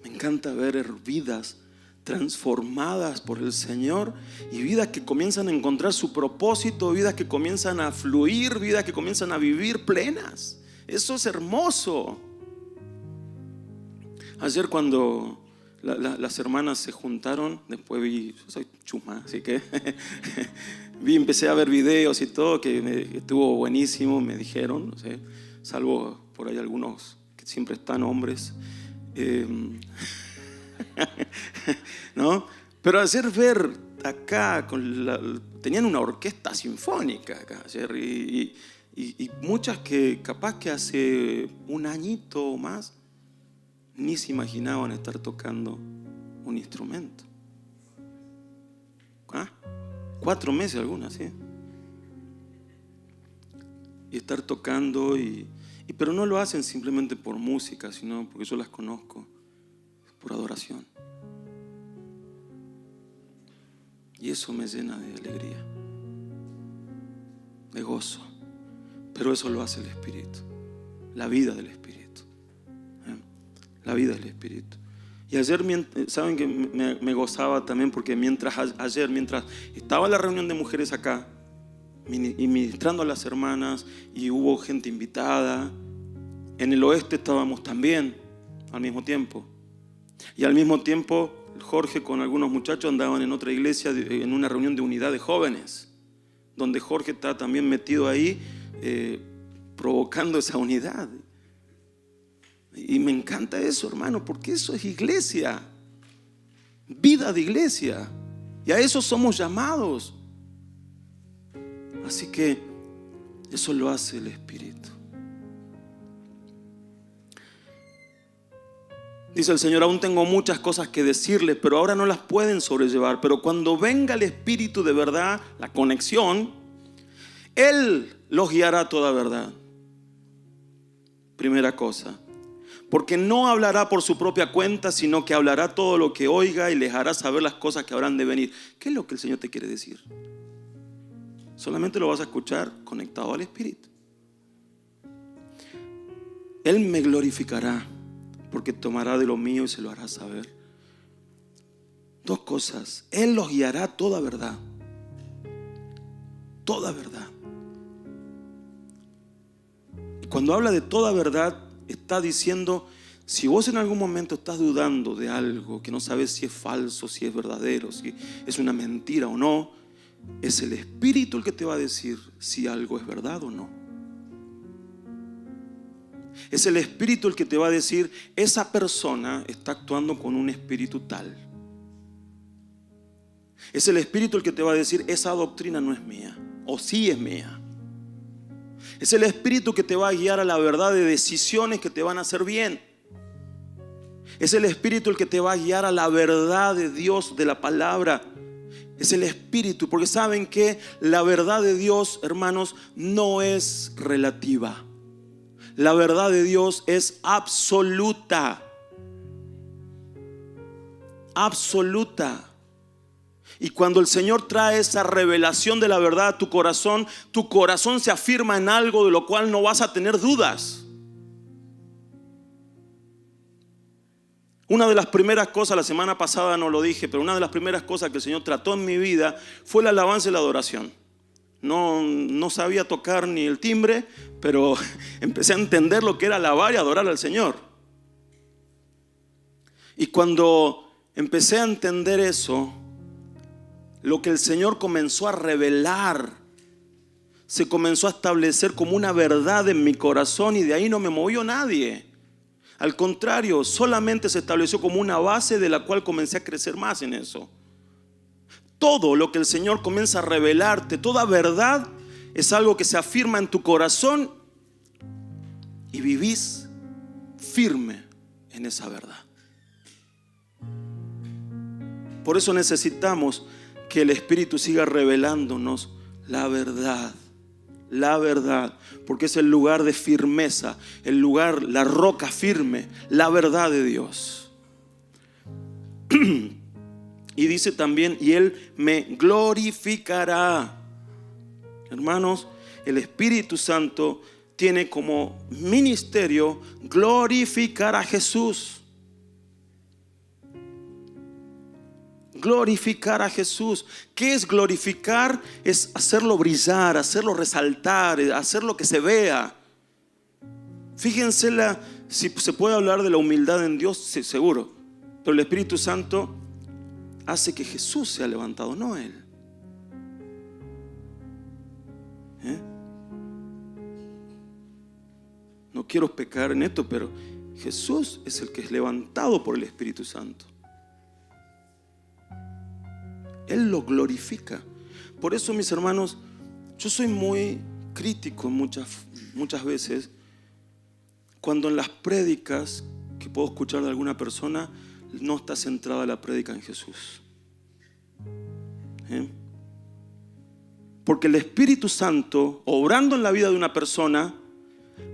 Me encanta ver vidas transformadas por el Señor, y vidas que comienzan a encontrar su propósito, vidas que comienzan a fluir, vidas que comienzan a vivir plenas. Eso es hermoso. Ayer cuando las hermanas se juntaron, después yo soy chusma, así que empecé a ver videos y todo, que estuvo buenísimo, me dijeron, no sé, salvo por ahí algunos que siempre están hombres, ¿no? Pero hacer ver acá, tenían una orquesta sinfónica acá ayer, y muchas que capaz que hace un añito o más ni se imaginaban estar tocando un instrumento. 4 meses algunas, ¿sí? Y estar tocando, pero no lo hacen simplemente por música, sino porque yo las conozco. por adoración. Y eso me llena de alegría, de gozo. Pero eso lo hace el Espíritu, la vida del Espíritu. La vida del Espíritu. Y ayer, saben que me gozaba también porque mientras estaba en la reunión de mujeres acá y ministrando a las hermanas y hubo gente invitada, en el oeste estábamos también al mismo tiempo. Y al mismo tiempo Jorge con algunos muchachos andaban en otra iglesia en una reunión de unidad de jóvenes, donde Jorge está también metido ahí provocando esa unidad. Y me encanta eso, hermano, porque eso es iglesia, vida de iglesia, y a eso somos llamados. Así que eso lo hace el Espíritu. Dice el Señor: aún tengo muchas cosas que decirles, pero ahora no las pueden sobrellevar. Pero cuando venga el Espíritu de verdad, la conexión, Él los guiará a toda verdad. Primera cosa, porque no hablará por su propia cuenta, sino que hablará todo lo que oiga y les hará saber las cosas que habrán de venir. ¿Qué es lo que el Señor te quiere decir? Solamente lo vas a escuchar conectado al Espíritu. Él me glorificará, porque tomará de lo mío y se lo hará saber. Dos cosas: Él los guiará a toda verdad. Toda verdad. Y cuando habla de toda verdad, está diciendo: si vos en algún momento estás dudando de algo, que no sabes si es falso, si es verdadero, si es una mentira o no, es el Espíritu el que te va a decir si algo es verdad o no. Es el Espíritu el que te va a decir: esa persona está actuando con un espíritu tal. Es el Espíritu el que te va a decir: esa doctrina no es mía, o sí es mía. Es el Espíritu que te va a guiar a la verdad de decisiones que te van a hacer bien. Es el Espíritu el que te va a guiar a la verdad de Dios, de la palabra. Es el Espíritu, porque saben que la verdad de Dios, hermanos, no es relativa. La verdad de Dios es absoluta. Absoluta. Y cuando el Señor trae esa revelación de la verdad a tu corazón se afirma en algo de lo cual no vas a tener dudas. Una de las primeras cosas, la semana pasada no lo dije, pero una de las primeras cosas que el Señor trató en mi vida fue la alabanza y la adoración. No sabía tocar ni el timbre, pero empecé a entender lo que era alabar y adorar al Señor. Y cuando empecé a entender eso, lo que el Señor comenzó a revelar se comenzó a establecer como una verdad en mi corazón, y de ahí no me movió nadie. Al contrario, solamente se estableció como una base de la cual comencé a crecer más en eso. Todo lo que el Señor comienza a revelarte, toda verdad, es algo que se afirma en tu corazón y vivís firme en esa verdad. Por eso necesitamos que el Espíritu siga revelándonos la verdad, porque es el lugar de firmeza, el lugar, la roca firme, la verdad de Dios. Y dice también: y Él me glorificará. Hermanos, el Espíritu Santo tiene como ministerio glorificar a Jesús. Glorificar a Jesús. ¿Qué es glorificar? Es hacerlo brillar, hacerlo resaltar, hacerlo que se vea. Fíjense si se puede hablar de la humildad en Dios, sí, seguro. Pero el Espíritu Santo hace que Jesús sea levantado, no Él. No quiero pecar en esto, pero Jesús es el que es levantado por el Espíritu Santo. Él lo glorifica. Por eso, mis hermanos, yo soy muy crítico muchas veces cuando en las prédicas que puedo escuchar de alguna persona no está centrada la prédica en Jesús. Porque el Espíritu Santo, obrando en la vida de una persona,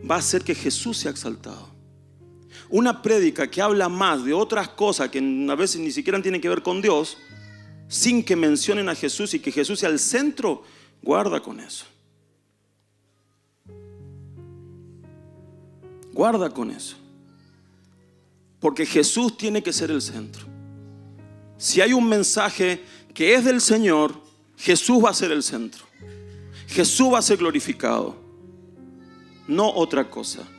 va a hacer que Jesús sea exaltado. una prédica que habla más de otras cosas que a veces ni siquiera tienen que ver con Dios, sin que mencionen a Jesús y que Jesús sea el centro, guarda con eso. Guarda con eso. Porque Jesús tiene que ser el centro. Si hay un mensaje que es del Señor, Jesús va a ser el centro. Jesús va a ser glorificado, no otra cosa.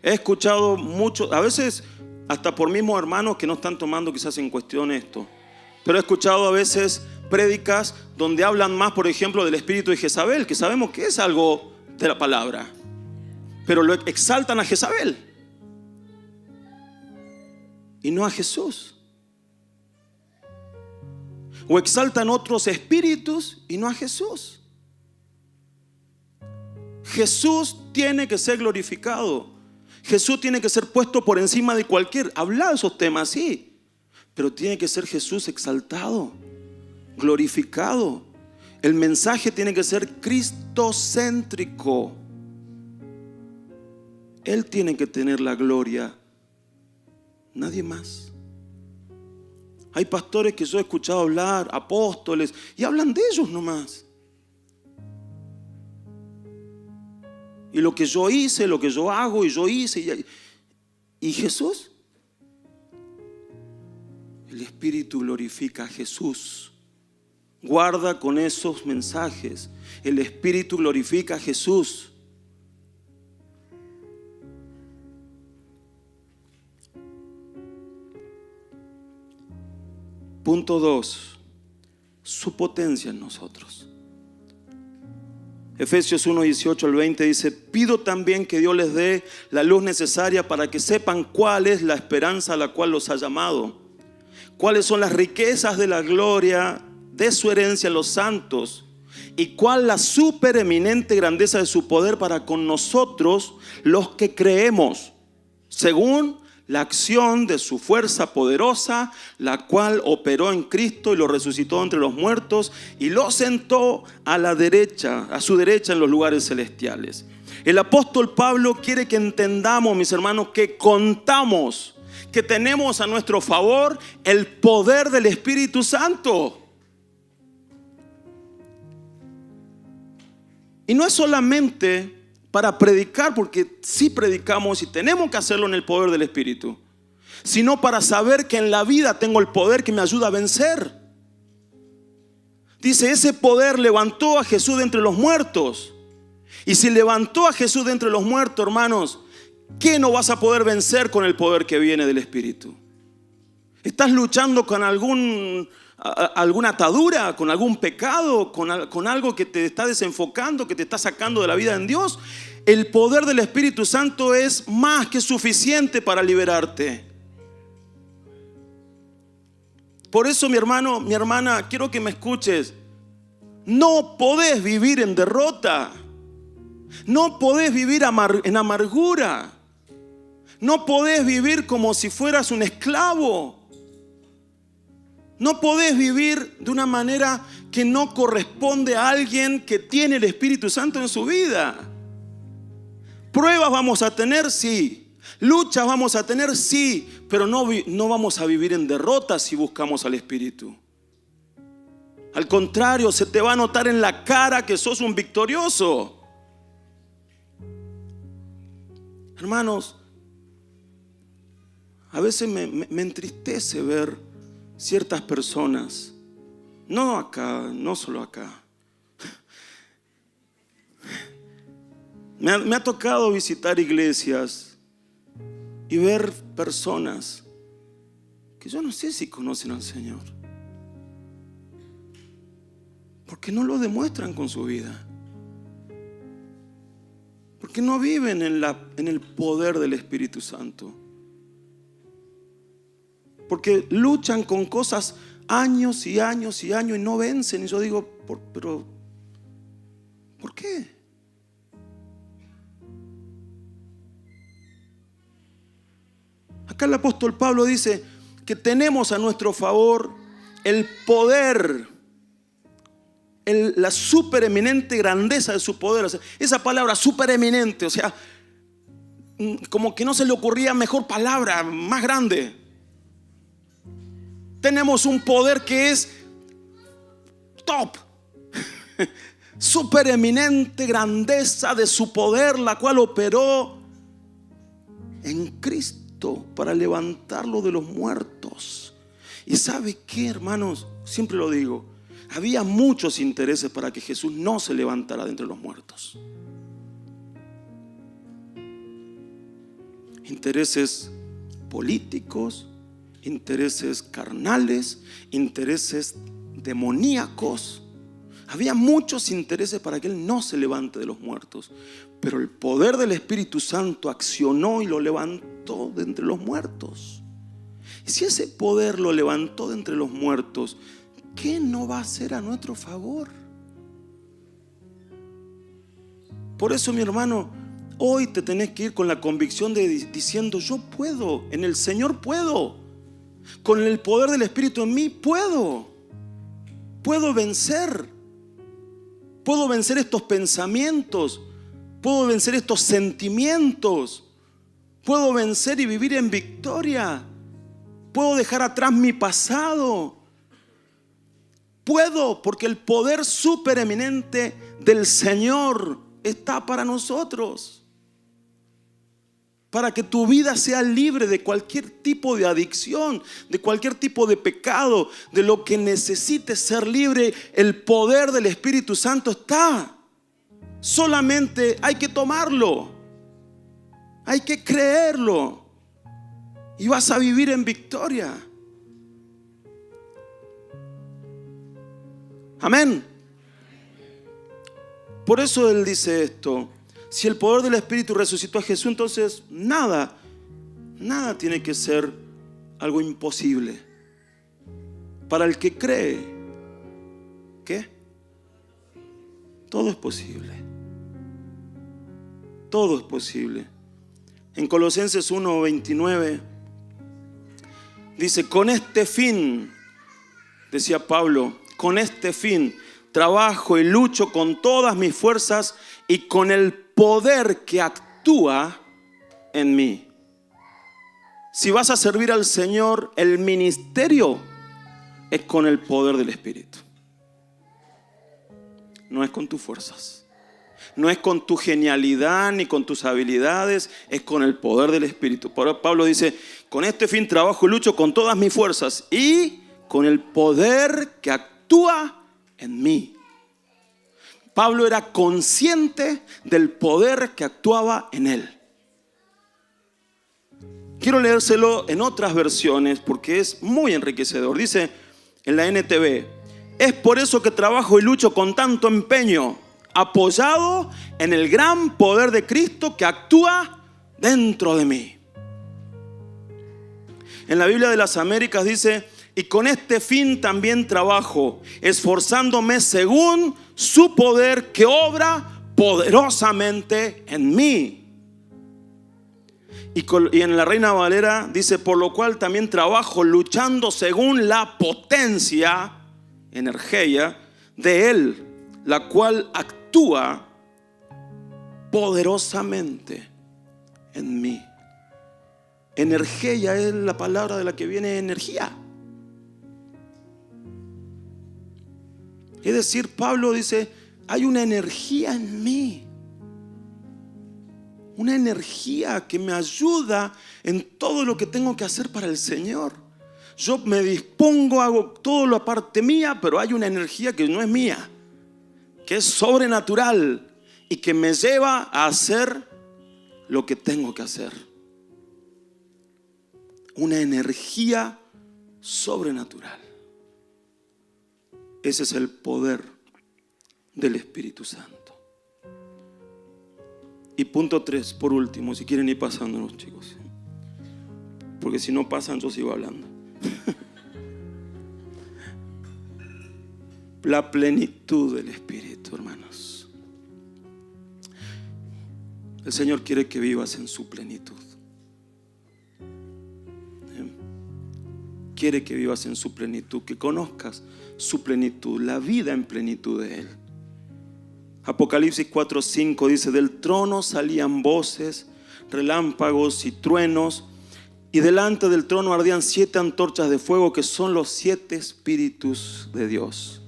He escuchado mucho, a veces hasta por mismos hermanos que no están tomando quizás en cuestión esto, pero he escuchado a veces prédicas donde hablan más, por ejemplo, del espíritu de Jezabel, que sabemos que es algo de la palabra, pero lo exaltan a Jezabel y no a Jesús. O exaltan otros espíritus y no a Jesús. Jesús tiene que ser glorificado. Jesús tiene que ser puesto por encima de cualquier. Habla de esos temas, sí, pero tiene que ser Jesús exaltado, glorificado. El mensaje tiene que ser cristocéntrico. Él tiene que tener la gloria, nadie más. Hay pastores que yo he escuchado hablar, apóstoles, y hablan de ellos nomás. Y lo que yo hice, lo que yo hago, y yo hice. ¿Y Jesús? El Espíritu glorifica a Jesús. Guarda con esos mensajes. El Espíritu glorifica a Jesús. Punto 2. Su potencia en nosotros. Efesios 1, 18 al 20 dice: pido también que Dios les dé la luz necesaria para que sepan cuál es la esperanza a la cual los ha llamado, cuáles son las riquezas de la gloria de su herencia en los santos, y cuál la supereminente grandeza de su poder para con nosotros los que creemos, según la acción de su fuerza poderosa, la cual operó en Cristo y lo resucitó entre los muertos y lo sentó a la derecha, a su derecha en los lugares celestiales. El apóstol Pablo quiere que entendamos, mis hermanos, que contamos, que tenemos a nuestro favor el poder del Espíritu Santo. Y no es solamente para predicar, porque sí predicamos y tenemos que hacerlo en el poder del Espíritu, sino para saber que en la vida tengo el poder que me ayuda a vencer. Dice, ese poder levantó a Jesús de entre los muertos. Y si levantó a Jesús de entre los muertos, hermanos, ¿qué no vas a poder vencer con el poder que viene del Espíritu? ¿Estás luchando con alguna atadura, con algún pecado, con algo que te está desenfocando, que te está sacando de la vida en Dios? El poder del Espíritu Santo es más que suficiente para liberarte. Por eso, mi hermano, mi hermana, quiero que me escuches. No podés vivir en derrota. No podés vivir en amargura. No podés vivir como si fueras un esclavo. No podés vivir de una manera que no corresponde a alguien que tiene el Espíritu Santo en su vida. Pruebas vamos a tener, sí. Luchas vamos a tener, sí. Pero no vamos a vivir en derrota si buscamos al Espíritu. Al contrario, se te va a notar en la cara que sos un victorioso. Hermanos, a veces me entristece ver ciertas personas, no acá, no solo acá. Me ha tocado visitar iglesias y ver personas que yo no sé si conocen al Señor, porque no lo demuestran con su vida, porque no viven en el poder del Espíritu Santo. Porque luchan con cosas años y años y años y no vencen. Y yo digo, pero ¿por qué? Acá el apóstol Pablo dice que tenemos a nuestro favor el poder, la supereminente grandeza de su poder. O sea, esa palabra supereminente, o sea, como que no se le ocurría mejor palabra, más grande. Tenemos un poder que es top, supereminente grandeza de su poder, la cual operó en Cristo para levantarlo de los muertos. Y ¿sabe qué, hermanos? Siempre lo digo, había muchos intereses para que Jesús no se levantara de entre los muertos. Intereses políticos, intereses carnales, intereses demoníacos. Había muchos intereses para que Él no se levante de los muertos. Pero el poder del Espíritu Santo accionó y lo levantó de entre los muertos. Y si ese poder lo levantó de entre los muertos, ¿qué no va a hacer a nuestro favor? Por eso, mi hermano, hoy te tenés que ir con la convicción de diciendo: yo puedo, en el Señor puedo. Con el poder del Espíritu en mí puedo vencer. Puedo vencer estos pensamientos. Puedo vencer estos sentimientos. Puedo vencer y vivir en victoria. Puedo dejar atrás mi pasado. Puedo, porque el poder supereminente del Señor está para nosotros. Para que tu vida sea libre de cualquier tipo de adicción, de cualquier tipo de pecado, de lo que necesites ser libre, el poder del Espíritu Santo está. Solamente hay que tomarlo, hay que creerlo, y vas a vivir en victoria. Amén. Por eso Él dice esto: si el poder del Espíritu resucitó a Jesús, entonces nada tiene que ser algo imposible. Para el que cree, ¿qué? Todo es posible. Todo es posible. En Colosenses 1:29 dice: con este fin, decía Pablo, con este fin trabajo y lucho con todas mis fuerzas y con el poder que actúa en mí. Si vas a servir al Señor, el ministerio es con el poder del Espíritu. No es con tus fuerzas, no es con tu genialidad ni con tus habilidades, es con el poder del Espíritu. Pablo dice: con este fin trabajo y lucho con todas mis fuerzas y con el poder que actúa en mí. Pablo era consciente del poder que actuaba en él. Quiero leérselo en otras versiones porque es muy enriquecedor. Dice en la NTV: es por eso que trabajo y lucho con tanto empeño, apoyado en el gran poder de Cristo que actúa dentro de mí. En la Biblia de las Américas dice: y con este fin también trabajo, esforzándome según su poder que obra poderosamente en mí. Y en la Reina Valera dice: por lo cual también trabajo luchando según la potencia, energía, de Él, la cual actúa poderosamente en mí. Energía es la palabra de la que viene energía. Es decir, Pablo dice: hay una energía en mí. Una energía que me ayuda en todo lo que tengo que hacer para el Señor. Yo me dispongo, hago todo lo aparte mía, pero hay una energía que no es mía, que es sobrenatural y que me lleva a hacer lo que tengo que hacer. Una energía sobrenatural. Ese es el poder del Espíritu Santo. Y punto 3, por último, si quieren ir pasándonos, chicos, porque si no pasan yo sigo hablando. La plenitud del Espíritu, hermanos. El Señor quiere que vivas en su plenitud. Quiere que vivas en su plenitud, que conozcas su plenitud, la vida en plenitud de Él. Apocalipsis 4:5 dice: del trono salían voces relámpagos y truenos. Y delante del trono ardían 7 antorchas de fuego, que son los 7 espíritus de Dios.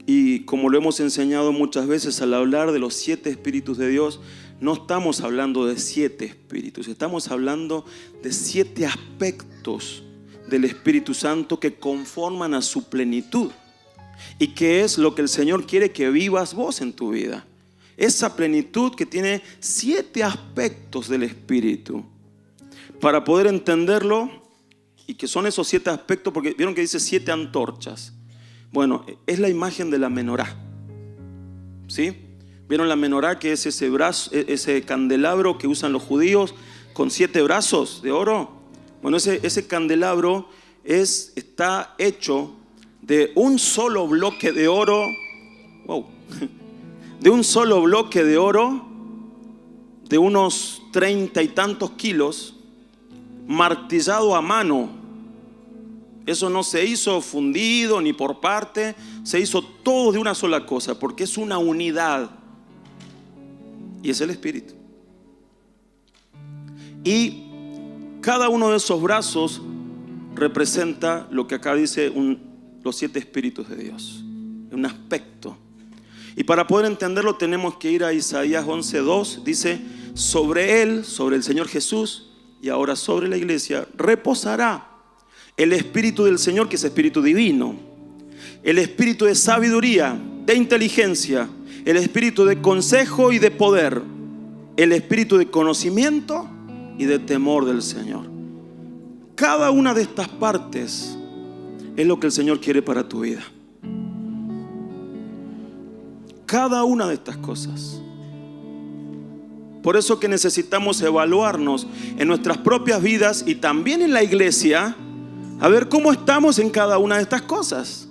Y como lo hemos enseñado muchas veces, al hablar de los 7 espíritus de Dios, no estamos hablando de 7 espíritus, estamos hablando de 7 aspectos del Espíritu Santo que conforman a su plenitud. Y que es lo que el Señor quiere que vivas vos en tu vida. Esa plenitud que tiene 7 aspectos del Espíritu. Para poder entenderlo, y que son esos 7 aspectos, porque vieron que dice 7 antorchas. Bueno, es la imagen de la menorá. ¿Sí? ¿Vieron la menorá, que es ese brazo, ese candelabro que usan los judíos con 7 brazos de oro? Bueno, ese candelabro está hecho de un solo bloque de oro. Wow. De un solo bloque de oro de unos 30 y tantos kilos, martillado a mano. Eso no se hizo fundido ni por parte, se hizo todo de una sola cosa, porque es una unidad. Y es el Espíritu. Y cada uno de esos brazos representa lo que acá dice los 7 espíritus de Dios. Un aspecto. Y para poder entenderlo tenemos que ir a Isaías 11:2. Dice: sobre él, sobre el Señor Jesús, y ahora sobre la iglesia, reposará el Espíritu del Señor, que es Espíritu divino, el Espíritu de sabiduría, de inteligencia, el Espíritu de consejo y de poder, el Espíritu de conocimiento y de temor del Señor. Cada una de estas partes es lo que el Señor quiere para tu vida. Cada una de estas cosas. Por eso que necesitamos evaluarnos en nuestras propias vidas y también en la iglesia, a ver cómo estamos en cada una de estas cosas.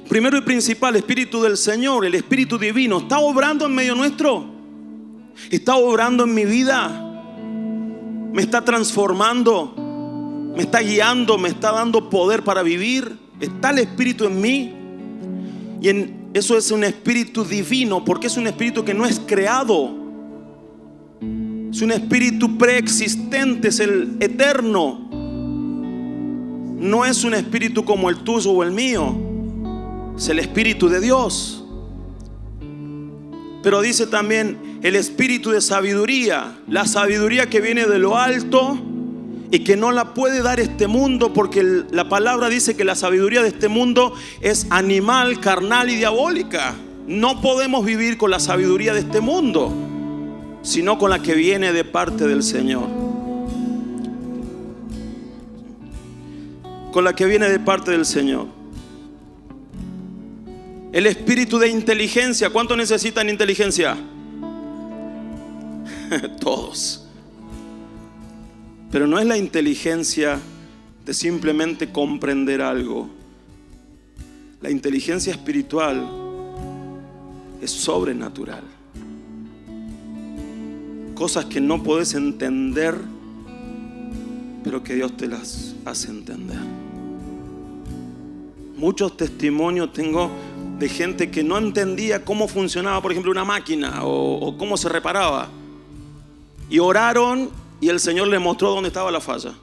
Primero y principal, Espíritu del Señor, el Espíritu divino, ¿está obrando en medio nuestro? ¿Está obrando en mi vida? ¿Me está transformando? ¿Me está guiando? ¿Me está dando poder para vivir? ¿Está el Espíritu en mí? Y eso es un Espíritu divino, porque es un Espíritu que no es creado. Es un Espíritu preexistente, es el eterno. No es un espíritu como el tuyo o el mío. Es el Espíritu de Dios. Pero dice también el Espíritu de sabiduría. La sabiduría que viene de lo alto y que no la puede dar este mundo, porque la palabra dice que la sabiduría de este mundo es animal, carnal y diabólica. No podemos vivir con la sabiduría de este mundo, sino con la que viene de parte del Señor. Con la que viene de parte del Señor. El Espíritu de inteligencia. ¿Cuántos necesitan inteligencia? Todos. Pero no es la inteligencia de simplemente comprender algo. La inteligencia espiritual es sobrenatural. Cosas que no puedes entender, pero que Dios te las hace entender. Muchos testimonios tengo de gente que no entendía cómo funcionaba, por ejemplo, una máquina o cómo se reparaba. Y oraron y el Señor les mostró dónde estaba la falla.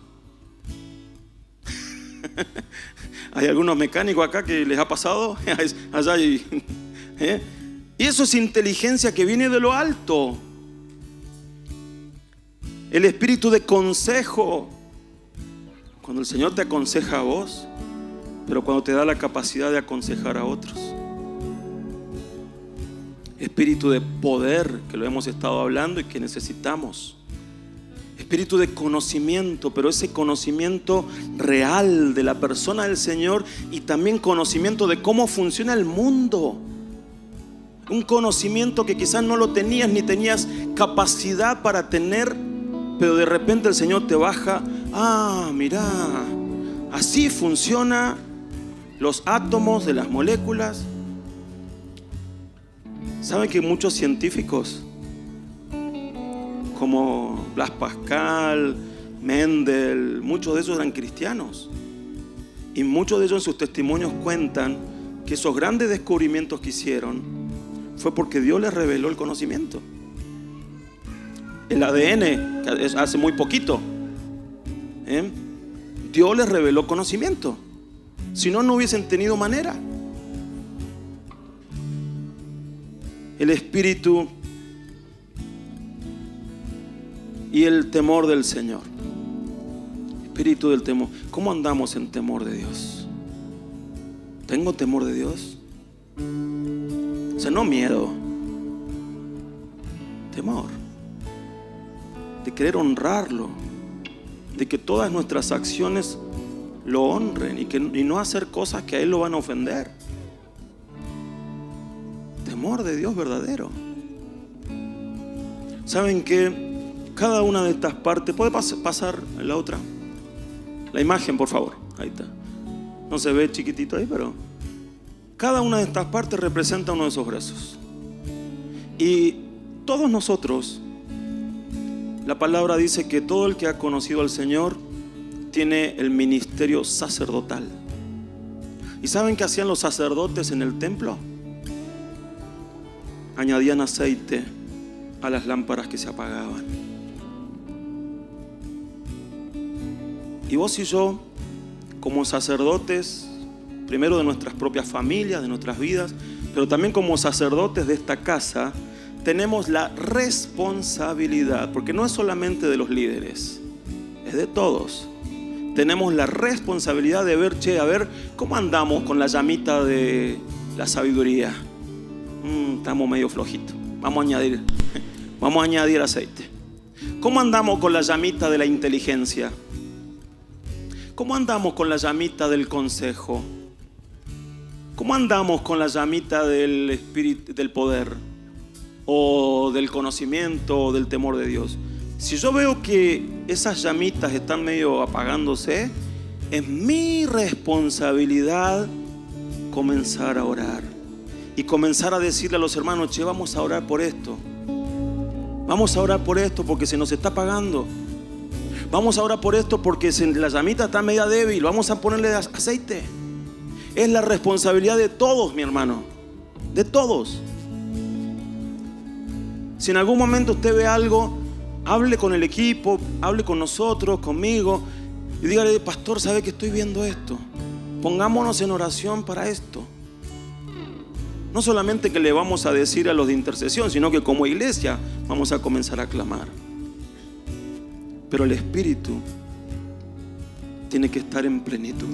Hay algunos mecánicos acá que les ha pasado allá y eso es inteligencia que viene de lo alto. El espíritu de consejo, cuando el Señor te aconseja a vos, pero cuando te da la capacidad de aconsejar a otros. Espíritu de poder, que lo hemos estado hablando y que necesitamos. Espíritu de conocimiento, pero ese conocimiento real de la persona del Señor, y también conocimiento de cómo funciona el mundo. Un conocimiento que quizás no lo tenías ni tenías capacidad para tener, pero de repente el Señor te baja. Mirá, así funcionan los átomos de las moléculas. ¿Saben que muchos científicos, como Blas Pascal, Mendel, muchos de esos eran cristianos? Y muchos de ellos en sus testimonios cuentan que esos grandes descubrimientos que hicieron fue porque Dios les reveló el conocimiento. el ADN, hace muy poquito. Dios les reveló conocimiento. Si no, no hubiesen tenido manera. El espíritu y el temor del Señor. Espíritu del temor. ¿Cómo andamos en temor de Dios? ¿Tengo temor de Dios? O sea, no miedo. Temor. De querer honrarlo. De que todas nuestras acciones lo honren y no hacer cosas que a Él lo van a ofender. Temor de Dios verdadero. ¿Saben qué? Cada una de estas partes, ¿puede pasar la otra? La imagen, por favor. Ahí está. No se ve chiquitito ahí, pero cada una de estas partes representa uno de esos brazos. Y todos nosotros, la palabra dice que todo el que ha conocido al Señor tiene el ministerio sacerdotal. ¿Y saben qué hacían los sacerdotes en el templo? Añadían aceite a las lámparas que se apagaban. Y vos y yo, como sacerdotes, primero de nuestras propias familias, de nuestras vidas, pero también como sacerdotes de esta casa, tenemos la responsabilidad, porque no es solamente de los líderes, es de todos. Tenemos la responsabilidad de ver, a ver, ¿cómo andamos con la llamita de la sabiduría? Estamos medio flojitos. Vamos a añadir aceite. ¿Cómo andamos con la llamita de la inteligencia? ¿Cómo andamos con la llamita del consejo? ¿Cómo andamos con la llamita del espíritu, del poder o del conocimiento o del temor de Dios? Si yo veo que esas llamitas están medio apagándose, es mi responsabilidad comenzar a orar y comenzar a decirle a los hermanos: che, vamos a orar por esto. Vamos a orar por esto porque se nos está apagando. Vamos a orar por esto porque la llamita está media débil. Vamos a ponerle aceite. Es la responsabilidad de todos, mi hermano. De todos. Si en algún momento usted ve algo, hable con el equipo, hable con nosotros, conmigo, y dígale: pastor, ¿sabe que estoy viendo esto? Pongámonos en oración para esto. No solamente que le vamos a decir a los de intercesión, sino que como iglesia vamos a comenzar a clamar. Pero el Espíritu tiene que estar en plenitud.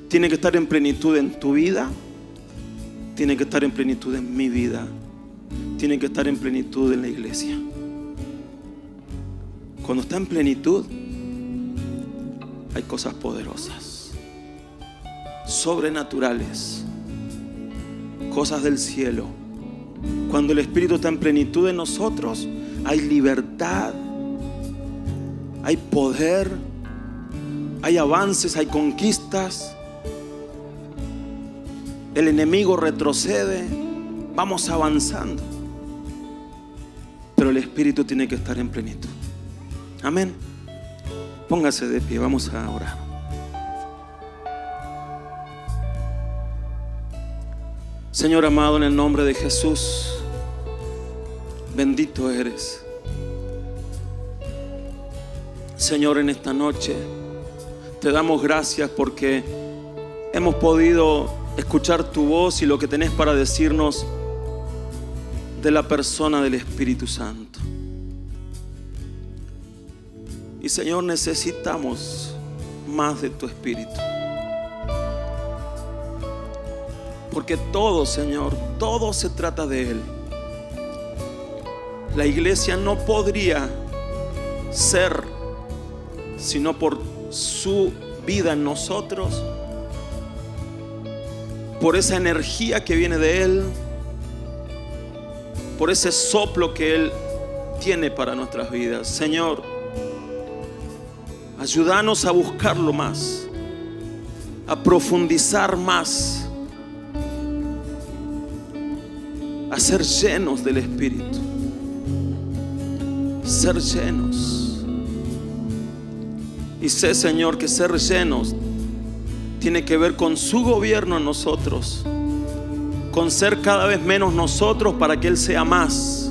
Tiene que estar en plenitud en tu vida. Tiene que estar en plenitud en mi vida. Tiene que estar en plenitud en la iglesia. Cuando está en plenitud, hay cosas poderosas, sobrenaturales, cosas del cielo. Cuando el Espíritu está en plenitud en nosotros, hay libertad, hay poder, hay avances, hay conquistas. El enemigo retrocede, vamos avanzando. Pero el Espíritu tiene que estar en plenitud. Amén. Póngase de pie, vamos a orar. Señor amado, en el nombre de Jesús, bendito eres. Señor, en esta noche te damos gracias porque hemos podido escuchar tu voz y lo que tenés para decirnos de la persona del Espíritu Santo. Y Señor, necesitamos más de tu Espíritu. Porque todo, Señor, todo se trata de Él. La iglesia no podría ser sino por su vida en nosotros, por esa energía que viene de Él, por ese soplo que Él tiene para nuestras vidas. Señor, ayúdanos a buscarlo más, a profundizar más, a ser llenos del Espíritu, ser llenos. Y sé, Señor, que ser llenos tiene que ver con su gobierno en nosotros, con ser cada vez menos nosotros para que Él sea más.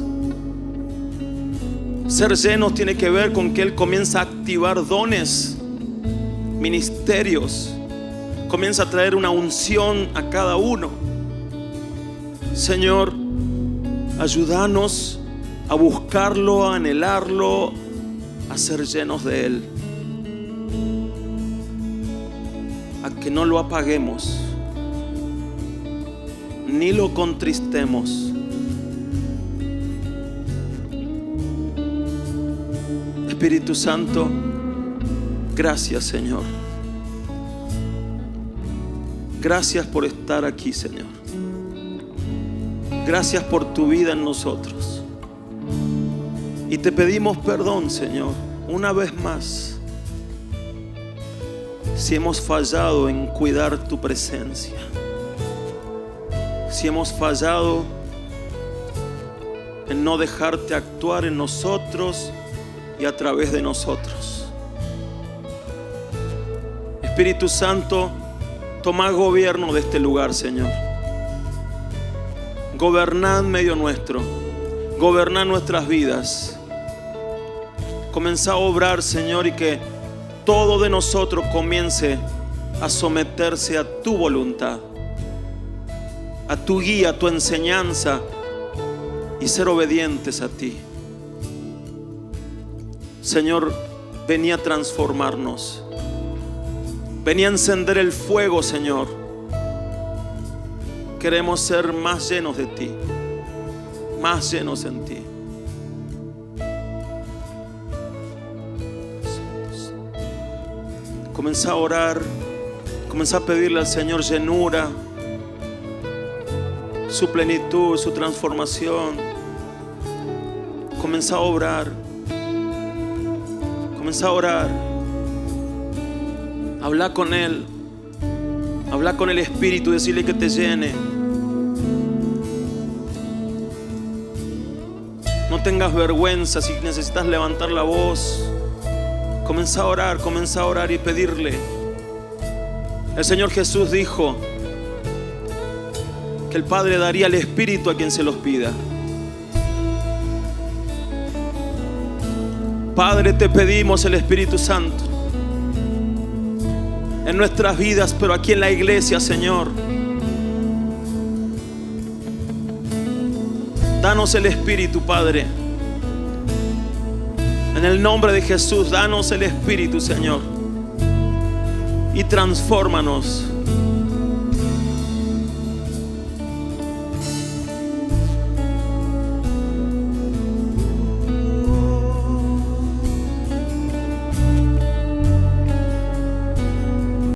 Ser llenos tiene que ver con que Él comienza a activar dones, ministerios, comienza a traer una unción a cada uno. Señor, ayúdanos a buscarlo, a anhelarlo, a ser llenos de Él, a que no lo apaguemos ni lo contristemos. Espíritu Santo, gracias, Señor. Gracias por estar aquí, Señor. Gracias por tu vida en nosotros. Y te pedimos perdón, Señor, una vez más, si hemos fallado en cuidar tu presencia, si hemos fallado en no dejarte actuar en nosotros y a través de nosotros. Espíritu Santo, toma gobierno de este lugar, Señor. Gobernad en medio nuestro, gobernad nuestras vidas. Comenzá a obrar, Señor, y que todo de nosotros comience a someterse a tu voluntad, a tu guía, a tu enseñanza, y ser obedientes a ti. Señor, venía a transformarnos, venía a encender el fuego, Señor. Queremos ser más llenos de ti, más llenos en ti. Comenzá a orar, comenzá a pedirle al Señor llenura, su plenitud, su transformación. Comenzá a obrar, comenzá a orar. Habla con Él, habla con el Espíritu, decirle que te llene. No tengas vergüenza. Si necesitas levantar la voz, comenzá a orar y pedirle. El Señor Jesús dijo que el Padre daría el Espíritu a quien se los pida. Padre, te pedimos el Espíritu Santo en nuestras vidas, pero aquí en la iglesia, Señor. Danos el Espíritu, Padre. En el nombre de Jesús, danos el Espíritu, Señor. Y transfórmanos.